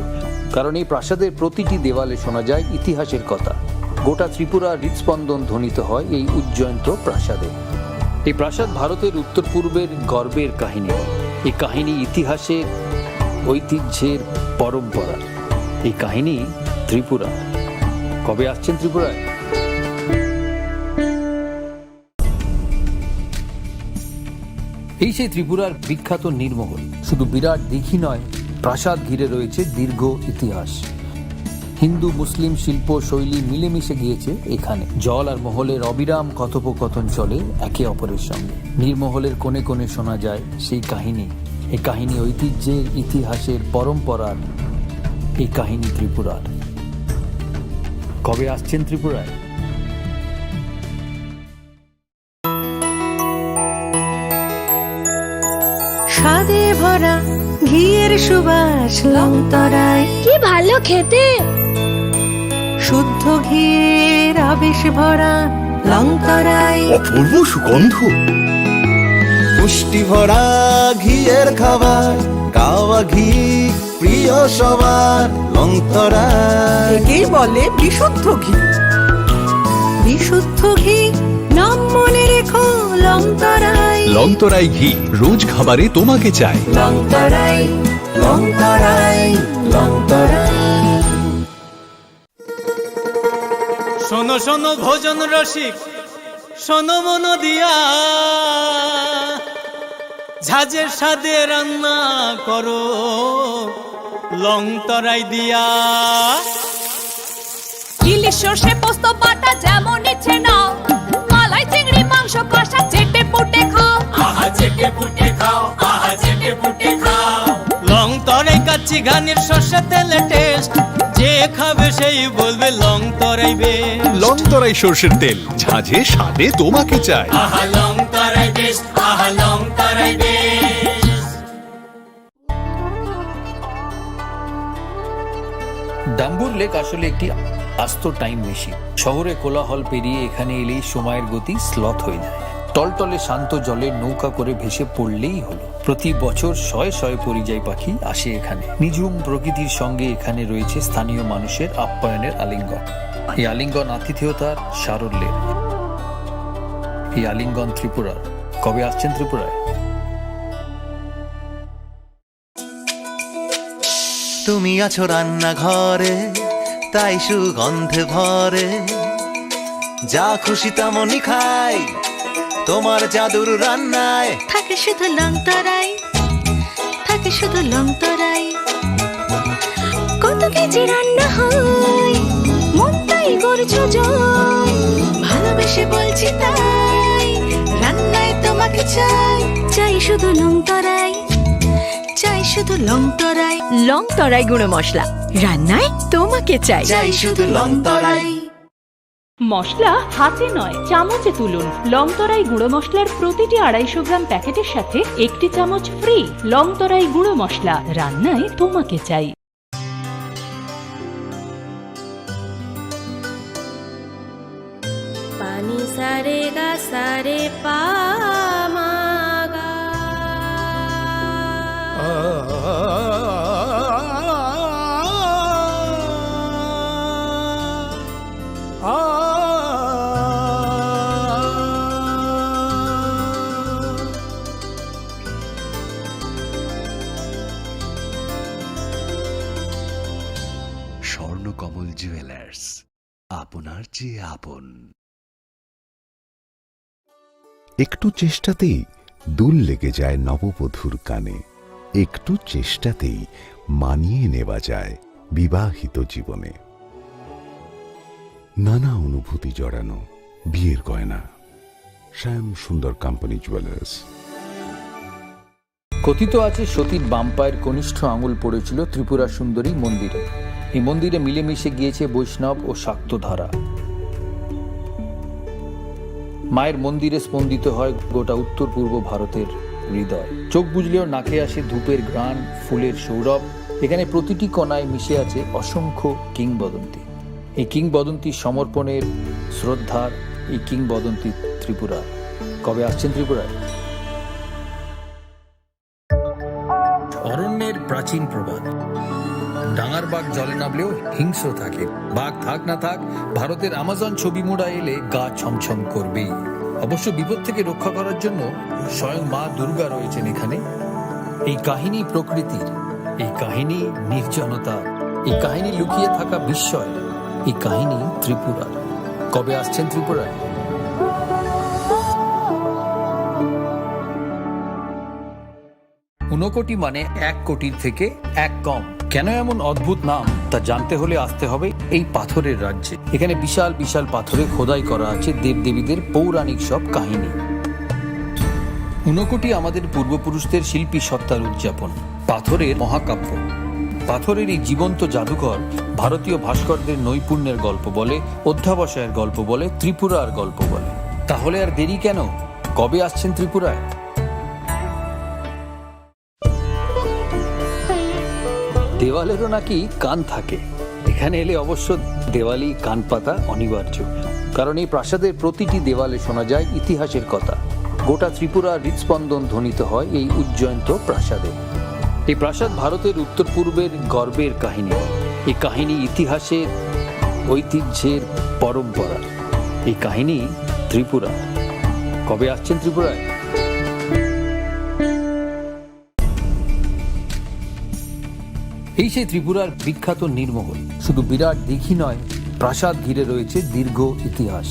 S1: কারণ এই প্রাসাদের প্রতিটি দেওয়ালে শোনা যায় ইতিহাসের কথা। গোটা ত্রিপুরা হৃদস্পন্দন ধ্বনিত হয় এই উজ্জয়ন্ত প্রাসাদে। এই প্রাসাদ ভারতের উত্তর পূর্বের গর্বের কাহিনী। এই কাহিনী ইতিহাসের, ঐতিহ্যের, পরম্পরা। এই কাহিনী ত্রিপুরা। কবে আসছেন ত্রিপুরায়? এই সেই ত্রিপুরার বিখ্যাত নীরমহল। শুধু বিরাট দিঘি নয়, প্রাসাদ ঘিরে রয়েছে দীর্ঘ ইতিহাস। হিন্দু মুসলিম শিল্প শৈলী মিলেমিশে গিয়েছে এখানে। জল আর মহলের অবিরাম কথোপকথন চলে একে অপরের সঙ্গে। নীরমহলের কোণে কোণে শোনা যায় সেই কাহিনী। এই কাহিনী ঐতিহ্যের, ইতিহাসের, পরম্পরার। এই কাহিনী ত্রিপুরার। কবে আসছেন ত্রিপুরায়?
S3: স্বাদে ভরা ঘিয়ের সুবাস লংতরায়, কি ভালো খেতে। শুদ্ধ ঘিয়ের আবেশ ভরা লংতরায়,
S5: অপূর্ব সুগন্ধ।
S23: পুষ্টি ভরা ঘিয়ের খাবার, গাওয়া ঘি প্রিয় সবার লংতরায়।
S3: একেই বলে বিশুদ্ধ ঘি। বিশুদ্ধ ঘি নাম মনে রেখো লংতরায়।
S5: লংতরাই ঘি রোজ খাবারে তোমাকে চাই।
S23: লংতরাই, লংতরাই, লংতরাই। শোনো শোনো ভোজন রসিক, শোনো মন দিয়া, ঝাঁঝের স্বাদে রান্না করো লংতরাই দিয়া।
S7: ইলিশ সর্ষে পোস্ত বাটা যেমন ইচ্ছে নাও, মালাই চিংড়ি মাংস কষা চেটে পুটে খাও।
S23: আহা চেটে পুটে খাও, আহা চেটে পুটে খাও। লংতরাই কাচ্চি ঘানির সর্ষে তেলে টেস্ট, যে খাবে সেই বলবে লংতরাই বেস্ট।
S5: লংতরাই সর্ষের তেল, ঝাঁঝে স্বাদে তোমাকে চাই।
S23: আহা লংতরাই বেস্ট, আহা লংতরাই বেস্ট।
S1: ডাম্বুর লেক আসলে একটি আস্ত টাইম মেশিন। শহরে কোলাহল পেরিয়ে এখানে এলেই সময়ের গতি স্লথ হয়ে যায়। টলটলে শান্ত জলে নৌকা করে ভেসে পড়লেই হলো। প্রতি বছর শয়ে শয়ে পরিযায়ী পাখি আসে এখানে। নিঝুম প্রকৃতির সঙ্গে এখানে রয়েছে স্থানীয় মানুষের আপ্যায়নের আলিঙ্গন। এই আলিঙ্গন আতিথেয়তার, সারল্যের। এই আলিঙ্গন ত্রিপুরার। কবে আসছেন ত্রিপুরায়?
S23: তুমি আছো রান্নাঘরে, তাই সুগন্ধে ভরে, যা খুশি তেমনই খাই তোমার জাদুর রান্নায়।
S3: থাকে শুধু লংতরাই, থাকে শুধু লংতরাই। কত কেজি রান্না হয়, মনটাই করছো জয়। ভালোবেসে বলছি তাই, রান্নায় তোমাকে চাই। চাই শুধু লংতরাই, চাই শুধু লংতরাই। লংতরাই গুঁড়ো মশলা, রান্নায় তোমাকে চাই।
S23: চাই শুধু লংতরাই।
S6: মশলা হাতে নয় চামচে তুলুন। লংতরাই গুঁড়ো মশলার প্রতিটি 250 গ্রাম প্যাকেটের সাথে 1টি চামচ ফ্রি। লংতরাই গুঁড়ো মশলা, রান্নায় তোমাকে চাই।
S3: পানি সারে গা সারে পা মা গা।
S16: স্বর্ণকমল জুয়েলার্স, আপনার চেয়ে আপন। একটু চেষ্টাতেই দুল লেগে যায় নববধূর কানে, একটু চেষ্টাতেই মানিয়ে নেওয়া যায় বিবাহিত জীবনে। নানা অনুভূতি জড়ানো বিয়ের গয়না। শ্যাম সুন্দর কোম্পানি জুয়েলার্স।
S1: কথিত আছে সতীর বাম পায়ের কনিষ্ঠ আঙুল পড়েছিল ত্রিপুরা সুন্দরী মন্দিরে। এই মন্দিরে মিলেমিশে গিয়েছে বৈষ্ণব ও শাক্ত ধারা। মায়ের মন্দিরে স্পন্দিত হয় গোটা উত্তর পূর্ব ভারতের হৃদয়। চোখ বুঝলেও নাকে আসে ধূপের ঘ্রাণ, ফুলের সৌরভ। এখানে প্রতিটি কণায় মিশে আছে অসংখ্য কিংবদন্তি। এই কিংবদন্তি সমর্পণের, শ্রদ্ধার, এই কিংবদন্তি ত্রিপুরা। কবে আসছেন ত্রিপুরায়? অরণ্যের প্রাচীন প্রবাদ, ডাঙার বাঘ জলে নামলেও হিংস্র থাকে। বাঘ থাক না থাক, ভারতের আমাজন ছবি মোড়া এলে গা ছমছম করবেই। অবশ্য বিপদ থেকে রক্ষা করার জন্য স্বয়ং মা দুর্গা রয়েছেন এখানে। এই কাহিনী প্রকৃতির, এই কাহিনী নির্জনতার, এই কাহিনী লুকিয়ে থাকা বিস্ময়, এই কাহিনী ত্রিপুরার। কবে আসছেন ত্রিপুরায়? ঊনকোটি মানে 1 কোটির থেকে 1 কম। কেন এমন অদ্ভুত নাম তা জানতে হলে আসতে হবে এই পাথরের রাজ্যে। এখানে বিশাল বিশাল পাথরে খোদাই করা আছে দেবদেবীদের পৌরাণিক সব কাহিনী। ঊনকোটি আমাদের পূর্বপুরুষদের শিল্পী সত্তার উদযাপন, পাথরের মহাকাব্য। পাথরের এই জীবন্ত জাদুঘর ভারতীয় ভাস্করদের নৈপুণ্যের গল্প বলে, অধ্যাবসায়ের গল্প বলে, ত্রিপুরার গল্প বলে। তাহলে আর দেরি কেন? কবে আসছেন ত্রিপুরায়? দেওয়ালেরও নাকি কান থাকে। এখানে এলে অবশ্য দেওয়ালি কান পাতা অনিবার্য, কারণ এই প্রাসাদের প্রতিটি দেওয়ালে শোনা যায় ইতিহাসের কথা। গোটা ত্রিপুরার হৃৎস্পন্দন ধ্বনিত হয় এই উজ্জয়ন্ত প্রাসাদে। এই প্রাসাদ ভারতের উত্তর পূর্বের গর্বের কাহিনী। এই কাহিনী ইতিহাসের, ঐতিহ্যের, পরম্পরা। এই কাহিনী ত্রিপুরা। কবে আসছেন ত্রিপুরায়? এই সেই ত্রিপুরার বিখ্যাত নীরমহল। শুধু বিরাট দিঘি নয়, প্রাসাদ ঘিরে রয়েছে দীর্ঘ ইতিহাস।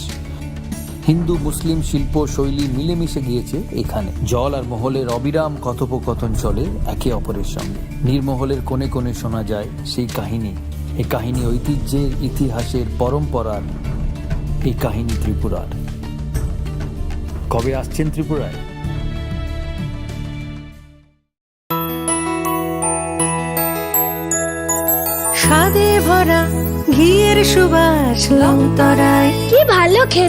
S1: হিন্দু মুসলিম শিল্প শৈলী মিলেমিশে গিয়েছে এখানে। জল আর মহলের অবিরাম কথোপকথন চলে একে অপরের সঙ্গে। নীরমহলের কোণে কোণে শোনা যায় সেই কাহিনী। এই কাহিনী ঐতিহ্যের, ইতিহাসের, পরম্পরার। এই কাহিনী ত্রিপুরার। কবে আসছেন ত্রিপুরায়?
S3: স্বাদে ভরা ঘিয়ের সুবাস লংতরায়। কি ভালো খেতে।